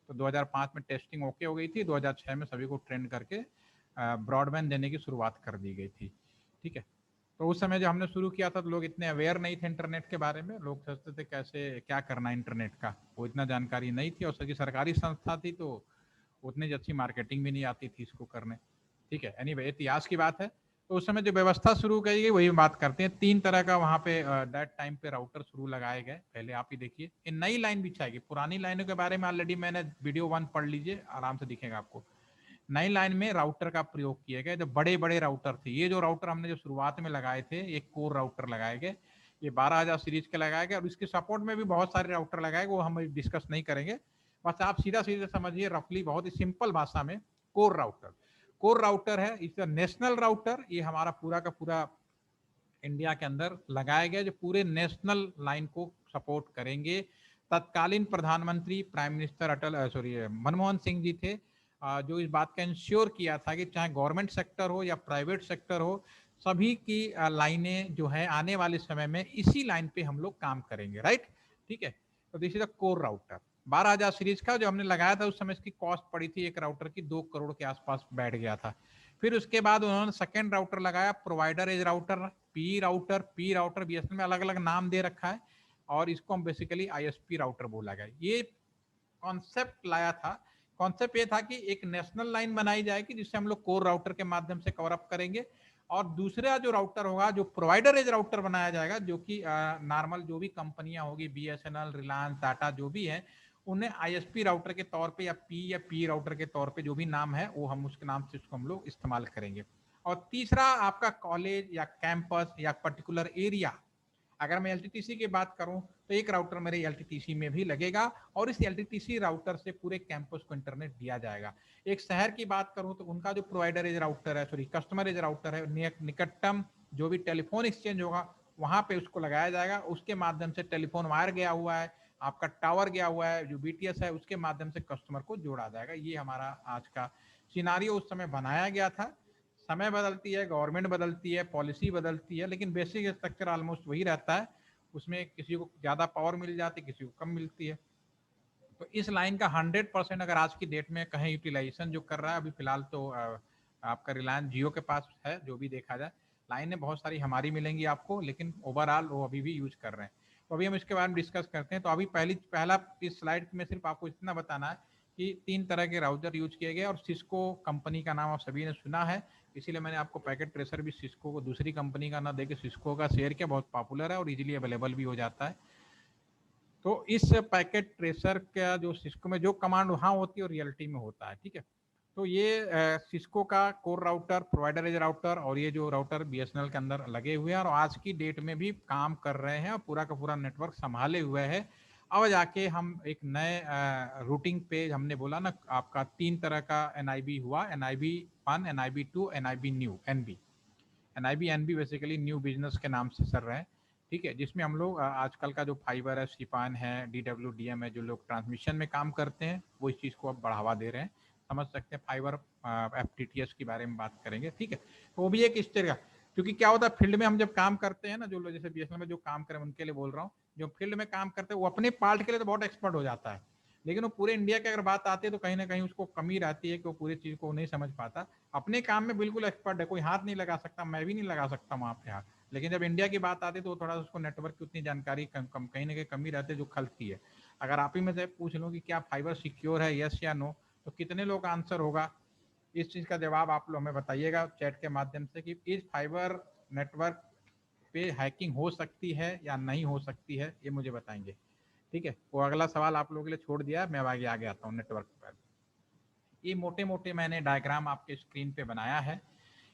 तो 2005 में टेस्टिंग ओके हो गई थी, 2006 में सभी को ट्रेंड करके ब्रॉडबैंड देने की शुरुआत कर दी गई थी, ठीक है। तो उस समय जब हमने शुरू किया था तो लोग इतने अवेयर नहीं थे इंटरनेट के बारे में, लोग सोचते थे कैसे क्या करना है इंटरनेट का, वो इतना जानकारी नहीं थी, और सभी सरकारी संस्था थी तो उतनी अच्छी मार्केटिंग भी नहीं आती थी इसको करने, ठीक है। एनीवे इतिहास की बात है। तो उस समय जो व्यवस्था शुरू की गई वही बात करते हैं। 3 तरह का वहाँ पे दैट टाइम पे राउटर शुरू लगाए गए। पहले आप ही देखिए, ये नई लाइन बिछाएगी, पुरानी लाइनों के बारे में ऑलरेडी मैंने वीडियो 1 पढ़ लीजिए, आराम से दिखेगा आपको। नई लाइन में राउटर का प्रयोग किया गया, जो बड़े बड़े राउटर थे, ये जो राउटर हमने जो शुरुआत में लगाए थे, एक कोर राउटर लगाए गए, ये 12,000 सीरीज के लगाए गए, और इसके सपोर्ट में भी बहुत सारे राउटर लगाए गए, वो हम डिस्कस नहीं करेंगे। बस आप सीधा सीधा समझिए रफली, बहुत ही सिंपल भाषा में, कोर राउटर। कोर राउटर है, इस नेशनल राउटर, ये हमारा पूरा का पूरा इंडिया के अंदर लगाए गए, जो पूरे नेशनल लाइन को सपोर्ट करेंगे। तत्कालीन प्रधानमंत्री प्राइम मिनिस्टर मनमोहन सिंह जी थे, जो इस बात का इंश्योर किया था कि चाहे गवर्नमेंट सेक्टर हो या प्राइवेट सेक्टर हो, सभी की लाइनें जो है आने वाले समय में इसी लाइन पे हम लोग काम करेंगे, राइट, ठीक है। तो this is the core router 12,000 series का जो हमने लगाया था, उस समय इसकी कॉस्ट पड़ी थी एक राउटर की 2 करोड़ के आसपास बैठ गया था। फिर उसके बाद उन्होंने सेकेंड राउटर लगाया, provider edge router, P router BSNL में अलग अलग नाम दे रखा है, और इसको हम बेसिकली आईएसपी राउटर बोला गया। ये कॉन्सेप्ट लाया था, कॉन्सेप्ट ये था कि एक नेशनल लाइन बनाई जाएगी जिससे हम लोग कोर राउटर के माध्यम से कवर अप करेंगे, और दूसरा जो राउटर होगा जो प्रोवाइडर एज राउटर बनाया जाएगा, जो कि नॉर्मल जो भी कंपनियां होगी, बीएसएनएल, रिलायंस, टाटा जो भी है, उन्हें आईएसपी राउटर के तौर पे या पी राउटर के तौर पे जो भी नाम है वो हम उसके नाम से उसको हम लोग इस्तेमाल करेंगे। और तीसरा आपका कॉलेज या कैंपस या पर्टिकुलर एरिया, अगर मैं एलटीटीसी की बात करूं तो एक राउटर मेरे एलटीटीसी में भी लगेगा और इस एलटीटीसी राउटर से पूरे कैंपस को इंटरनेट दिया जाएगा। एक शहर की बात करूं तो उनका जो प्रोवाइडर एज राउटर है, सॉरी कस्टमर एज राउटर है, निकटतम जो भी टेलीफोन एक्सचेंज होगा वहां पे उसको लगाया जाएगा। उसके माध्यम से टेलीफोन वायर गया हुआ है, आपका टावर गया हुआ है, जो बीटीएस है उसके माध्यम से कस्टमर को जोड़ा जाएगा। ये हमारा आज का सिनारियो उस समय बनाया गया था। समय बदलती है, गवर्नमेंट बदलती है, पॉलिसी बदलती है, लेकिन बेसिक स्ट्रक्चर ऑलमोस्ट वही रहता है। उसमें किसी को ज्यादा पावर मिल जाती है, किसी को कम मिलती है। तो इस लाइन का 100% अगर आज की डेट में कहीं यूटिलाइजेशन जो कर रहा है, अभी फिलहाल तो आपका रिलायंस जियो के पास है, जो भी देखा जाए लाइनें बहुत सारी हमारी मिलेंगी आपको, लेकिन ओवरऑल वो अभी भी यूज कर रहे हैं। तो अभी हम इसके बारे में डिस्कस करते हैं। तो अभी पहला इस स्लाइड में सिर्फ आपको इतना बताना है कि 3 तरह के राउटर यूज किए गए और सिस्को कंपनी का नाम आप सभी ने सुना है, इसीलिए मैंने आपको पैकेट ट्रेसर भी सिस्को को दूसरी कंपनी का ना दे के सिस्को का शेयर किया, बहुत पॉपुलर है और इजीली अवेलेबल भी हो जाता है। तो इस पैकेट ट्रेसर का जो सिस्को में जो कमांड वहाँ होती है और रियलिटी में होता है, ठीक है। तो ये सिस्को का core router, provider edge router और ये जो राउटर बीएसएनएल के अंदर लगे हुए हैं और आज की डेट में भी काम कर रहे हैं और पूरा का पूरा नेटवर्क संभाले हुए है। अब जाके हम एक नए रूटिंग पे, हमने बोला ना आपका 3 तरह का एनआईबी हुआ, NIB 1, NIB 2, NIB new, NB. NIB basically new business के नाम से चल रहे हैं, ठीक है। जिसमें हम लोग आजकल का जो फाइबर है, सीपान है, डीडब्ल्यूडीएम है, जो लोग ट्रांसमिशन में काम करते हैं वो इस चीज़ को अब बढ़ावा दे रहे हैं, समझ सकते हैं। फाइबर एफटीटीएस के बारे में बात करेंगे, ठीक है। तो वो भी एक इस तरह, क्योंकि क्या होता है फील्ड में हम जब काम करते हैं ना, जो लोग जैसे बीएसएनएल में जो काम करें उनके लिए बोल रहा हूँ, जो फील्ड में काम करते हैं वो अपने पार्ट के लिए तो बहुत एक्सपर्ट हो जाता है, लेकिन वो पूरे इंडिया की अगर बात आती है तो कहीं ना कहीं उसको कमी रहती है कि वो पूरी चीज़ को नहीं समझ पाता। अपने काम में बिल्कुल एक्सपर्ट है, कोई हाथ नहीं लगा सकता, मैं भी नहीं लगा सकता वहाँ पे हाथ, लेकिन जब इंडिया की बात आती है तो थोड़ा उसको नेटवर्क की उतनी जानकारी कहीं ना कहीं कमी रहती है जो खलती है। अगर आप ही में से पूछ लो कि क्या फाइबर सिक्योर है, यस या नो, तो कितने लोग का आंसर होगा? इस चीज़ का जवाब आप लोग हमें बताइएगा चैट के माध्यम से कि इस फाइबर नेटवर्क पे हैकिंग हो सकती है या नहीं हो सकती है, ये मुझे बताएंगे, ठीक है। वो अगला सवाल आप लोगों के लिए छोड़ दिया, मैं आगे आता हूँ नेटवर्क पर। ये मोटे मोटे मैंने डायग्राम आपके स्क्रीन पे बनाया है।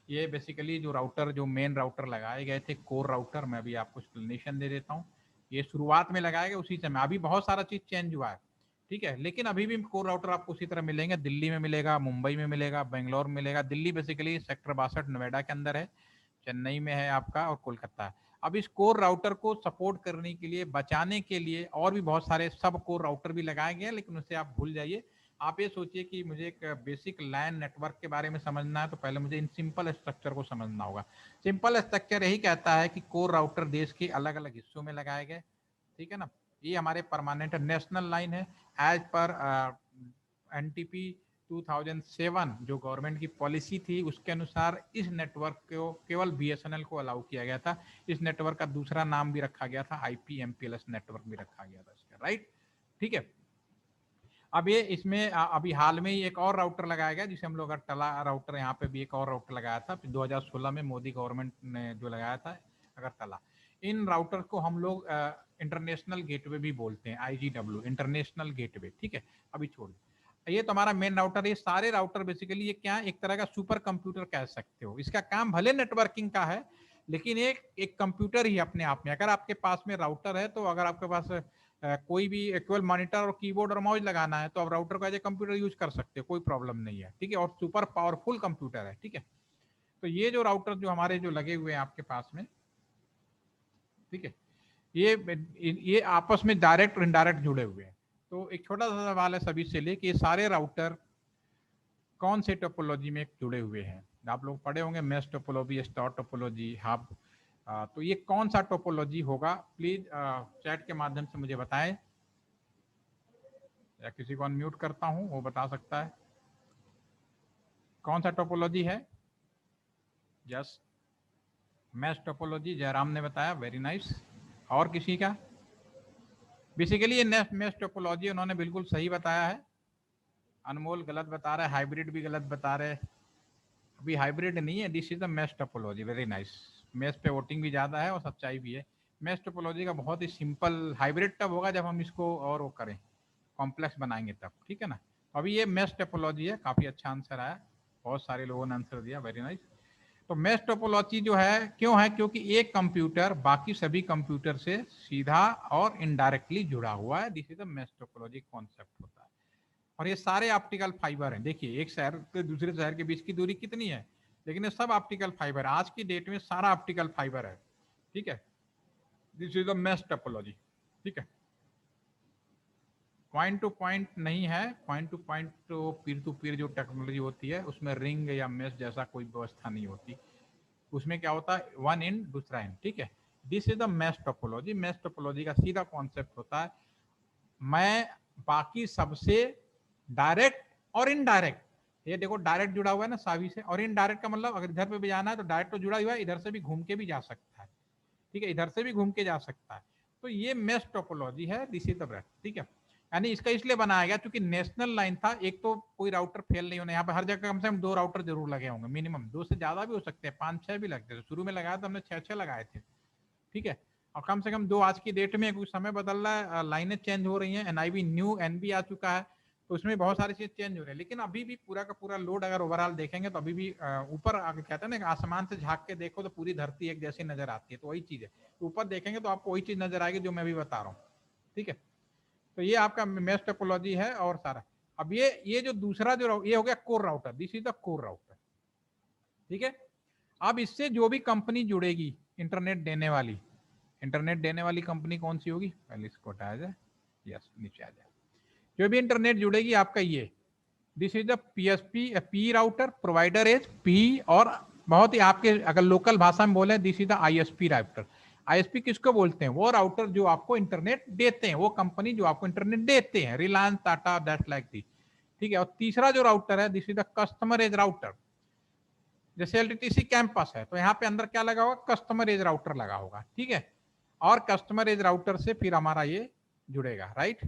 ये बेसिकली जो राउटर, जो मेन राउटर लगाए गए थे कोर राउटर, मैं अभी आपको एक्सप्लेनेशन दे देता हूँ। ये शुरुआत में लगाए गए उसी समय, अभी बहुत सारा चीज चेंज हुआ है, ठीक है, लेकिन अभी भी कोर राउटर आपको उसी तरह मिलेंगे। दिल्ली में मिलेगा, मुंबई में मिलेगा, बेंगलोर में मिलेगा। दिल्ली बेसिकली सेक्टर 62 नोएडा के अंदर है, चेन्नई में है आपका, और कोलकाता है। अब इस कोर राउटर को सपोर्ट करने के लिए, बचाने के लिए और भी बहुत सारे सब कोर राउटर भी लगाए गए हैं, लेकिन उससे आप भूल जाइए। आप ये सोचिए कि मुझे एक बेसिक लैन नेटवर्क के बारे में समझना है तो पहले मुझे इन सिंपल स्ट्रक्चर को समझना होगा। सिंपल स्ट्रक्चर यही कहता है कि कोर राउटर देश के अलग अलग हिस्सों में लगाए गए, ठीक है ना। ये हमारे परमानेंट नेशनल लाइन है एज पर एनटीपी 2007 जो गवर्नमेंट की पॉलिसी थी, उसके अनुसार इस नेटवर्क को केवल बीएसएनएल को अलाउ किया गया था। इस नेटवर्क का दूसरा नाम भी रखा गया था, आईपीएमपीएलएस नेटवर्क भी रखा गया था इसका, राइट, ठीक है। अब ये इसमें अभी हाल में ही एक और राउटर लगाया गया जिसे हम लोग टला राउटर, यहाँ पे भी एक और राउटर लगाया था 2016 में, मोदी गवर्नमेंट ने जो लगाया था अगरतला। इन राउटर को हम लोग इंटरनेशनल गेटवे भी बोलते हैं, आईजीडब्ल्यू, इंटरनेशनल गेटवे, ठीक है। अभी छोड़, ये तो हमारा मेन राउटर। ये सारे राउटर बेसिकली ये क्या है, एक तरह का सुपर कंप्यूटर कह सकते हो। इसका काम भले नेटवर्किंग का है, लेकिन एक कंप्यूटर ही अपने आप में। अगर आपके पास में राउटर है तो अगर आपके पास कोई भी केवल मॉनिटर और कीबोर्ड और माउस लगाना है तो आप राउटर को एज ए कंप्यूटर यूज कर सकते हो, कोई प्रॉब्लम नहीं है, ठीक है। और सुपर पावरफुल कंप्यूटर है, ठीक है। तो ये जो राउटर जो हमारे जो लगे हुए हैं आपके पास में, ठीक है, ये आपस में डायरेक्ट और इनडायरेक्ट जुड़े हुए हैं। तो एक छोटा सा सवाल है सभी से ले कि ये सारे राउटर कौन से टोपोलॉजी में जुड़े हुए हैं? आप लोग पढ़े होंगे mesh topology, star topology, hub. तो ये कौन सा टोपोलॉजी होगा? प्लीज चैट के माध्यम से मुझे बताएं, या किसी को अनम्यूट करता हूं वो बता सकता है कौन सा टोपोलॉजी है। यस, मैश टोपोलॉजी, जयराम ने बताया, वेरी नाइस। और किसी का? बेसिकली ये मैश टोपोलॉजी उन्होंने बिल्कुल सही बताया है। अनमोल गलत बता रहा है, हाइब्रिड भी गलत बता रहे। अभी हाइब्रिड नहीं है, this is the mesh topology, very nice. Mesh पे वोटिंग भी ज्यादा है और सच्चाई भी है। मैश टोपोलॉजी का बहुत ही सिंपल, हाइब्रिड तब होगा जब हम इसको और वो करें, कॉम्प्लेक्स बनाएंगे तब, ठीक है ना। अभी ये मेश टोपोलॉजी है, काफी अच्छा आंसर आया, बहुत सारे लोगों ने आंसर दिया, वेरी नाइस। तो मेश टोपोलॉजी जो है क्यों है, क्योंकि एक कंप्यूटर बाकी सभी कंप्यूटर से सीधा और इनडायरेक्टली जुड़ा हुआ है, this is the mesh topology concept होता है। और ये सारे ऑप्टिकल फाइबर हैं, देखिए एक शहर से दूसरे शहर के बीच की दूरी कितनी है, लेकिन ये सब ऑप्टिकल फाइबर, आज की डेट में सारा ऑप्टिकल फाइबर है, ठीक है। This is the mesh topology, ठीक है। पॉइंट टू पॉइंट नहीं है, पॉइंट टू पीर जो टेक्नोलॉजी होती है उसमें रिंग या मेश जैसा कोई व्यवस्था नहीं होती, उसमें क्या होता है वन इन दूसरा इन, ठीक है। This is the mesh topology. Mesh topology का सीधा कॉन्सेप्ट होता है मैं बाकी सबसे डायरेक्ट और इनडायरेक्ट, ये देखो डायरेक्ट जुड़ा हुआ है ना सावी से, और इनडायरेक्ट का मतलब अगर इधर पे भी जाना है तो डायरेक्ट तो जुड़ा हुआ है, इधर से भी घूम के भी जा सकता है, ठीक है, इधर से भी घूम के जा सकता है। तो ये मेश टोपोलॉजी है, दिस इज द ब्रेथ, ठीक है। यानी इसका इसलिए बनाया गया क्योंकि नेशनल लाइन था, एक तो कोई राउटर फेल नहीं होने, यहाँ पे हर जगह कम से कम 2 राउटर जरूर लगे होंगे, मिनिमम 2 से ज्यादा भी हो सकते हैं, 5-6 भी लगते थे, शुरू में लगाया तो हमने 6-6 लगाए थे, ठीक है। और कम से कम 2 आज की डेट में, कुछ समय बदल रहा है, लाइनें चेंज हो रही हैं, एनआईवी न्यू एनबी आ चुका है, तो उसमें बहुत सारी चीज चेंज हो रही है, लेकिन अभी भी पूरा का पूरा लोड अगर ओवरऑल देखेंगे तो अभी भी ऊपर आगे कहते हैं ना आसमान से झांक के देखो तो पूरी धरती एक जैसी नजर आती है, तो वही चीज है, ऊपर देखेंगे तो आपको वही चीज नजर आएगी जो मैं भी बता रहा हूँ, ठीक है। तो ये आपका मेश टोपोलॉजी है और सारा। अब ये जो दूसरा जो ये हो गया core router, this is the core router, ठीक है। अब इससे जो भी कंपनी जुड़ेगी इंटरनेट देने वाली, इंटरनेट देने वाली कंपनी कौन सी होगी, पहले इसको हटाया जाए, यस नीचे आ जाए, जो भी इंटरनेट जुड़ेगी आपका ये, this is the PSP P router, provider edge P, और बहुत ही आपके अगर लोकल भाषा में बोले this is the ISP router. ISP किसको बोलते हैं, वो राउटर जो आपको इंटरनेट देते हैं, वो कंपनी जो आपको इंटरनेट देते हैं, Reliance, Tata, that's like this, ठीक है। और तीसरा जो राउटर है this is the customer edge router, जैसे एलटीटीसी कैंपस है तो यहाँ पे अंदर क्या लगा होगा, कस्टमर एज राउटर लगा होगा, ठीक है। और कस्टमर एज राउटर से फिर हमारा ये जुड़ेगा, राइट।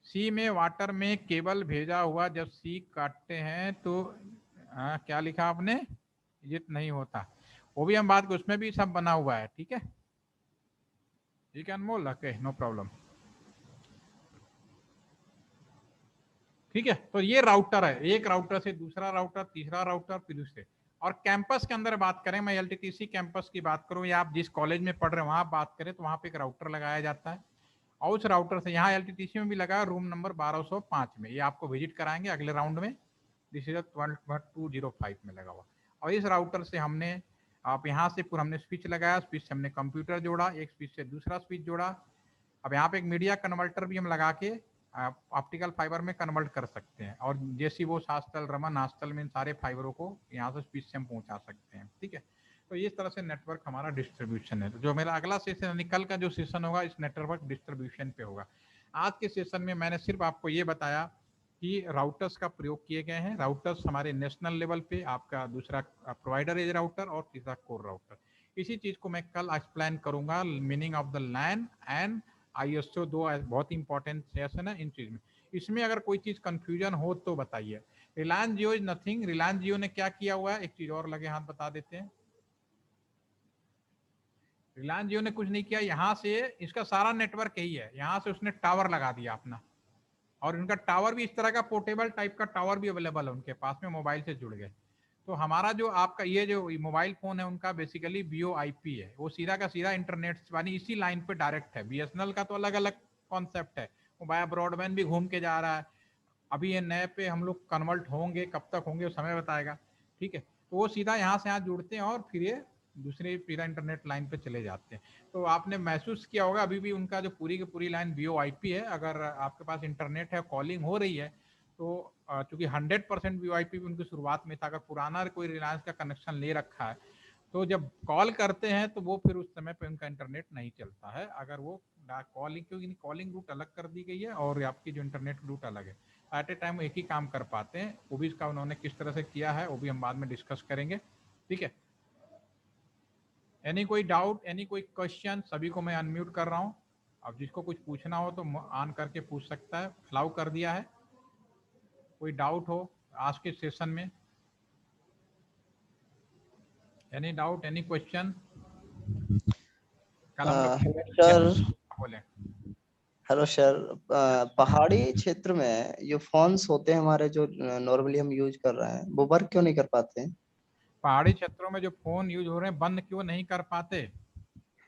सी में वाटर में केबल भेजा हुआ, जब सी काटते हैं तो क्या लिखा आपने, ये नहीं होता, वो भी हम बात को, उसमें भी सब बना हुआ है, ठीक है, ठीक है अनमोल, ओके नो प्रॉब्लम, ठीक है। तो ये राउटर है, एक राउटर से दूसरा राउटर, तीसरा राउटर, फिर दूसरे। और कैंपस के अंदर बात करें, मैं एलटीटीसी कैंपस की बात करूं या आप जिस कॉलेज में पढ़ रहे हैं वहां बात करें, तो वहां पे एक राउटर लगाया जाता है, और उस राउटर से यहाँ एलटीटीसी में भी लगा रूम नंबर 1205 में, ये आपको विजिट कराएंगे अगले राउंड में, दिस इज 1205 में लगा हुआ। और इस राउटर से हमने आप यहाँ से पूरा हमने स्विच लगाया, स्विच से हमने कंप्यूटर जोड़ा, एक स्विच से दूसरा स्विच जोड़ा। अब यहाँ पे एक मीडिया कन्वर्टर भी हम लगा के ऑप्टिकल फाइबर में कन्वर्ट कर सकते हैं, और जैसी वो आजकल रमन आजकल में इन सारे फाइबरों को यहाँ से स्विच से हम पहुंचा सकते हैं, ठीक है। तो इस तरह से नेटवर्क हमारा डिस्ट्रीब्यूशन है। तो जो मेरा अगला सेशन निकल का जो सेशन होगा इस नेटवर्क डिस्ट्रीब्यूशन पे होगा। आज के सेशन में मैंने सिर्फ आपको ये बताया कि राउटर्स का प्रयोग किए गए हैं, राउटर्स हमारे नेशनल लेवल पे, आपका दूसरा प्रोवाइडर एज राउटर और तीसरा कोर राउटर। इसी चीज को मैं कल एक्सप्लेन करूंगा, meaning of the LAN and ISO, दो बहुत इंपॉर्टेंट सेशन है इन चीज में। इसमें अगर कोई चीज कंफ्यूजन हो तो बताइए। रिलायंस जियो इज नथिंग, रिलायंस जियो ने क्या किया हुआ है, एक चीज और लगे हाथ बता देते हैं। रिलायंस जियो ने कुछ नहीं किया, यहाँ से इसका सारा नेटवर्क यही है, यहाँ से उसने टावर लगा दिया अपना, और उनका टावर भी इस तरह का पोर्टेबल टाइप का टावर भी अवेलेबल है उनके पास में, मोबाइल से जुड़ गए। तो हमारा जो आपका ये जो मोबाइल फोन है उनका बेसिकली वीओआईपी है, वो सीधा का सीधा इंटरनेट यानी इसी लाइन पे डायरेक्ट है। बीएसएनएल का तो अलग अलग कॉन्सेप्ट है, वो बाया ब्रॉडबैंड भी घूम के जा रहा है, अभी ये नए पे हम लोग कन्वर्ट होंगे, कब तक होंगे वो समय बताएगा, ठीक है। तो वो सीधा यहाँ से यहाँ जुड़ते हैं और फिर ये दूसरे सीधा इंटरनेट लाइन पे चले जाते हैं। तो आपने महसूस किया होगा अभी भी उनका जो पूरी की पूरी लाइन वीओआईपी है, अगर आपके पास इंटरनेट है, कॉलिंग हो रही है, तो चूंकि 100% वीओआईपी उनकी शुरुआत में था, अगर पुराना कोई रिलायंस का कनेक्शन ले रखा है तो जब कॉल करते हैं तो वो फिर उस समय पे उनका इंटरनेट नहीं चलता है, अगर वो कॉलिंग, क्योंकि कॉलिंग रूट अलग कर दी गई है और आपकी जो इंटरनेट रूट अलग है, एट ए टाइम एक ही काम कर पाते हैं। वो भी इसका उन्होंने किस तरह से किया है वो भी हम बाद में डिस्कस करेंगे, ठीक है। एनी कोई डाउट, एनी कोई क्वेश्चन, सभी को मैं अनम्यूट कर रहा हूँ, अब जिसको कुछ पूछना हो तो ऑन करके पूछ सकता है, अलाउ कर दिया है। कोई डाउट हो आज के सेशन में, एनी डाउट, एनी क्वेश्चन? कल हम लोग सर बोले हेलो सर, पहाड़ी क्षेत्र में जो फोन्स होते हैं हमारे, जो नॉर्मली हम यूज कर रहे हैं, वो वर्क क्यों नहीं कर पाते हैं? पहाड़ी क्षेत्रों में जो फोन यूज हो रहे हैं बंद क्यों नहीं कर पाते?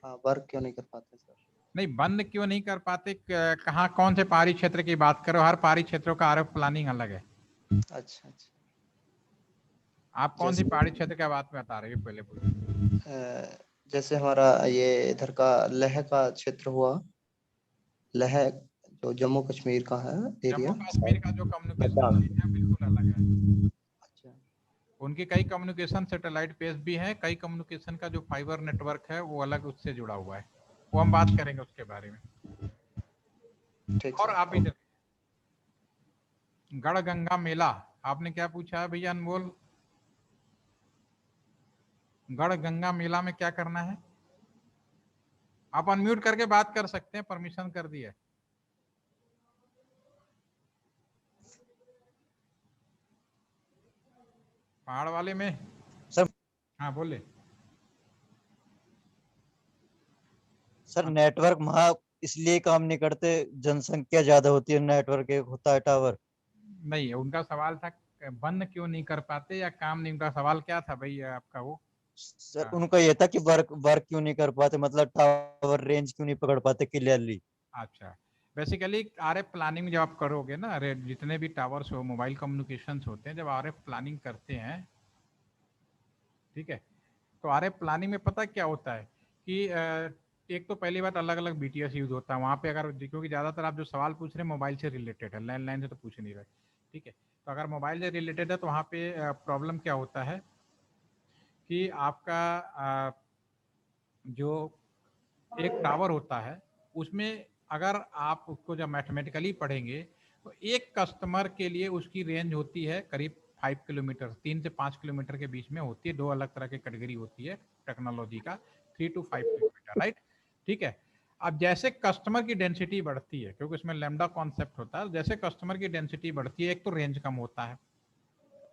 हाँ, वर्क क्यों नहीं कर पाते सर? नहीं, बंद क्यों नहीं कर पाते? कहाँ, कौन से पहाड़ी क्षेत्र की बात करो? हर पहाड़ी क्षेत्रों का आरएफ प्लानिंग अलग है। अच्छा अच्छा। आप कौन सी पहाड़ी क्षेत्र की बात बता रहे हो, पहले बोलो। जैसे हमारा ये इधर का लेह का क्षेत्र हुआ, लेह जो जम्मू कश्मीर का है एरिया। जम्मू कश्मीर का जो कम्युनिकेशन लद्दाख। लाइन है बिल्कुल अलग है। अच्छा। उनकी कई कम्युनिकेशन सैटेलाइट बेस भी है, कई कम्युनिकेशन का जो फाइबर नेटवर्क है वो अलग उससे जुड़ा हुआ है। वो हम बात करेंगे उसके बारे में। ठीक और सर। आप इधर गढ़गंगा मेला, आपने क्या पूछा है भैया अनमोल? गढ़गंगा मेला में क्या करना है? आप अनम्यूट करके बात कर सकते हैं, परमिशन कर दी है। पहाड़ वाले में सर हाँ बोले। सर नेटवर्क वहाँ इसलिए काम नहीं करते, जनसंख्या ज्यादा होती है, नेटवर्क एक होता है टावर। नहीं, उनका सवाल था बंद क्यों नहीं कर पाते या काम नहीं, उनका सवाल क्या था भैया आपका वो? सर हाँ, उनका ये था कि वर्क वर्क क्यों नहीं कर पाते, मतलब टावर रेंज क्यों नहीं पकड़ पाते क्लियरली। अच्छा। बेसिकली आरएफ प्लानिंग जब आप करोगे ना, अरे जितने भी टावर्स हो, मोबाइल कम्युनिकेशंस होते हैं, जब आरएफ प्लानिंग करते हैं, ठीक है, तो आरएफ प्लानिंग में पता क्या होता है कि एक तो पहली बात अलग अलग बीटीएस यूज होता है वहाँ पे। अगर क्योंकि ज़्यादातर आप जो सवाल पूछ रहे हैं मोबाइल से रिलेटेड है, लैंडलाइन से तो पूछ नहीं रहे, ठीक है। तो अगर मोबाइल से रिलेटेड है तो वहाँ पे प्रॉब्लम क्या होता है कि आपका जो एक टावर होता है उसमें अगर आप उसको जब मैथमेटिकली पढ़ेंगे तो एक कस्टमर के लिए उसकी रेंज होती है करीब 5 किलोमीटर, 3 से 5 किलोमीटर के बीच में होती है। दो अलग तरह की कैटेगरी होती है टेक्नोलॉजी का, 3 to 5 किलोमीटर, राइट? ठीक है। अब जैसे कस्टमर की डेंसिटी बढ़ती है, क्योंकि इसमें लैम्डा कॉन्सेप्ट होता है, जैसे कस्टमर की डेंसिटी बढ़ती है एक तो रेंज कम होता है,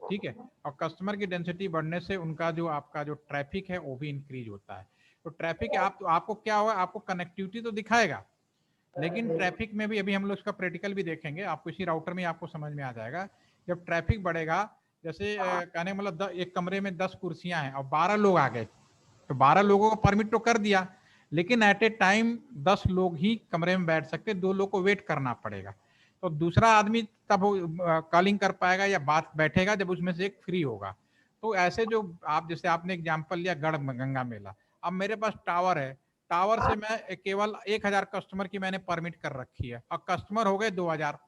ठीक है, और कस्टमर की डेंसिटी बढ़ने से उनका जो आपका जो ट्रैफिक है वो भी इंक्रीज होता है। तो ट्रैफिक आपको क्या होगा, आपको कनेक्टिविटी तो दिखाएगा, लेकिन ट्रैफिक में भी अभी हम लोग इसका प्रैक्टिकल भी देखेंगे, आपको इसी राउटर में आपको समझ में आ जाएगा। जब ट्रैफिक बढ़ेगा, जैसे कहने का मतलब एक कमरे में 10 कुर्सियां हैं और 12 लोग आ गए, तो 12 लोगों को परमिट तो कर दिया, लेकिन एट ए टाइम 10 लोग ही कमरे में बैठ सकते, 2 लोग को वेट करना पड़ेगा। तो दूसरा आदमी तब कॉलिंग कर पाएगा या बात बैठेगा जब उसमें से एक फ्री होगा। तो ऐसे जो आप, जैसे आपने एग्जांपल लिया गढ़ गंगा मेला, अब मेरे पास टावर है, टावर से मैं केवल 1000 कस्टमर की मैंने परमिट कर रखी है और कस्टमर हो गए 2000,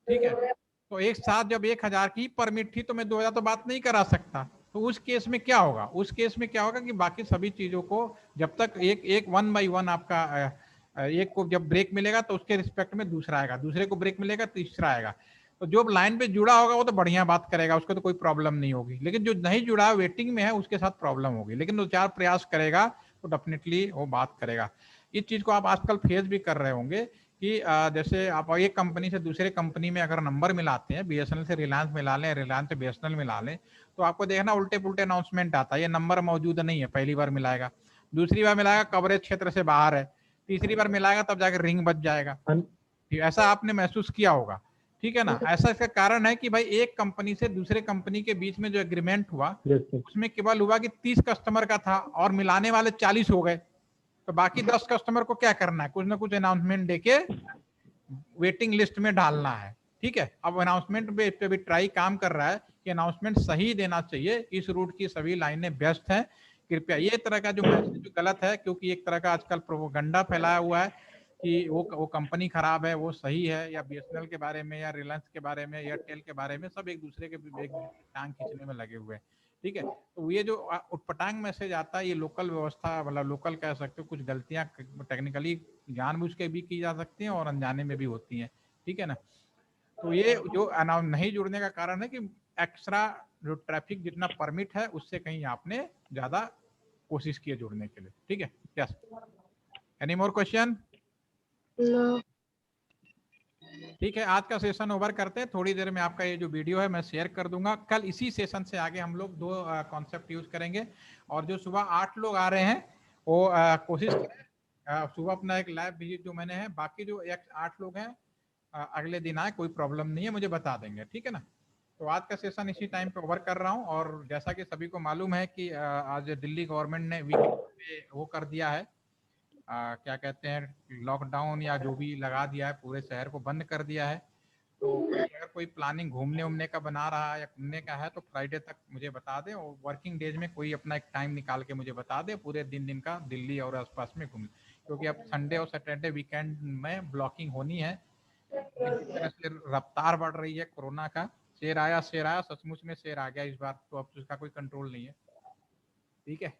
ठीक है। तो एक साथ जब 1000 की परमिट थी तो मैं 2000 तो बात नहीं करा सकता। तो उस केस में क्या होगा, उस केस में क्या होगा कि बाकी सभी चीजों को जब तक एक एक 1 by 1 आपका एक को जब ब्रेक मिलेगा तो उसके रिस्पेक्ट में दूसरा आएगा, दूसरे को ब्रेक मिलेगा तीसरा आएगा। तो जो लाइन पे जुड़ा होगा वो तो बढ़िया बात करेगा, उसको तो कोई प्रॉब्लम नहीं होगी, लेकिन जो नहीं जुड़ा वेटिंग में है उसके साथ प्रॉब्लम होगी। लेकिन 2-4 प्रयास करेगा तो डेफिनेटली वो बात करेगा। इस चीज को आप आजकल फेस भी कर रहे होंगे कि जैसे आप एक कंपनी से दूसरे कंपनी में अगर नंबर मिलाते हैं, बीएसएनएल से रिलायंस मिला लें, रिलायंस से बीएसएनएल मिला लें, तो आपको देखना उल्टे पुल्टे अनाउंसमेंट आता है, ये नंबर मौजूद नहीं है, पहली बार मिलाएगा, दूसरी बार मिलाएगा कवरेज क्षेत्र से बाहर है, तीसरी बार मिलाएगा तब जाकर रिंग बच जाएगा। ऐसा आपने महसूस किया होगा, ठीक है ना? ऐसा इसका कारण है कि भाई एक कंपनी से दूसरे कंपनी के बीच में जो एग्रीमेंट हुआ उसमें केवल हुआ कि 30 कस्टमर का था और मिलाने वाले 40 हो गए, तो बाकी 10 कस्टमर को क्या करना है, कुछ ना कुछ अनाउंसमेंट देके वेटिंग लिस्ट में डालना है, ठीक है। अब अनाउंसमेंट पे भी ट्राई काम कर रहा है कि अनाउंसमेंट सही देना चाहिए, इस रूट की सभी लाइनें व्यस्त हैं, कृपया ये तरह का जो मैसेज गलत है, क्योंकि एक तरह का आजकल प्रोपेगेंडा फैलाया हुआ है कि वो कंपनी खराब है, वो सही है, या बीएसएनएल के बारे में या रिलायंस के बारे में या एयरटेल के बारे में, सब एक दूसरे के टांग खींचने में लगे हुए हैं, ठीक है। तो ये जो उटपटांग मैसेज आता है, ये लोकल व्यवस्था, मतलब लोकल कह सकते हो, कुछ गलतियां टेक्निकली जानबूझ के भी की जा सकती हैं और अनजाने में भी होती हैं, ठीक है ना। तो ये जो अनाउंस नहीं जुड़ने का कारण है कि एक्स्ट्रा जो ट्रैफिक जितना परमिट है उससे कहीं आपने ज्यादा कोशिश की है जुड़ने के लिए, ठीक है। Yes, any more question? ठीक है, आज का सेशन ओवर करते हैं, थोड़ी देर में आपका ये जो वीडियो है मैं शेयर कर दूंगा। कल इसी सेशन से आगे हम लोग 2 कॉन्सेप्ट यूज करेंगे, और जो सुबह 8 लोग आ रहे हैं वो कोशिश करें सुबह अपना एक लैब विजिट जो मैंने है, बाकी जो 8 लोग हैं अगले दिन आए, कोई प्रॉब्लम नहीं है, मुझे बता देंगे, ठीक है ना। तो आज का सेशन इसी टाइम पे ओवर कर रहा हूँ। और जैसा कि सभी को मालूम है कि आज दिल्ली गवर्नमेंट ने वीकेंड पे वो कर दिया है, क्या कहते हैं, लॉकडाउन या जो भी लगा दिया है, पूरे शहर को बंद कर दिया है। तो अगर कोई प्लानिंग घूमने उमने का बना रहा है या घूमने का है तो फ्राइडे तक मुझे बता दे, और वर्किंग डेज में कोई अपना एक टाइम निकाल के मुझे बता दे, पूरे दिन का दिल्ली और आसपास में घूम, क्योंकि अब संडे और सैटरडे वीकेंड में ब्लॉकिंग होनी है। जिस तरह से रफ्तार बढ़ रही है कोरोना का, शेर आया सचमुच में शेर आ गया इस बार, तो अब उसका कोई कंट्रोल नहीं है, ठीक है।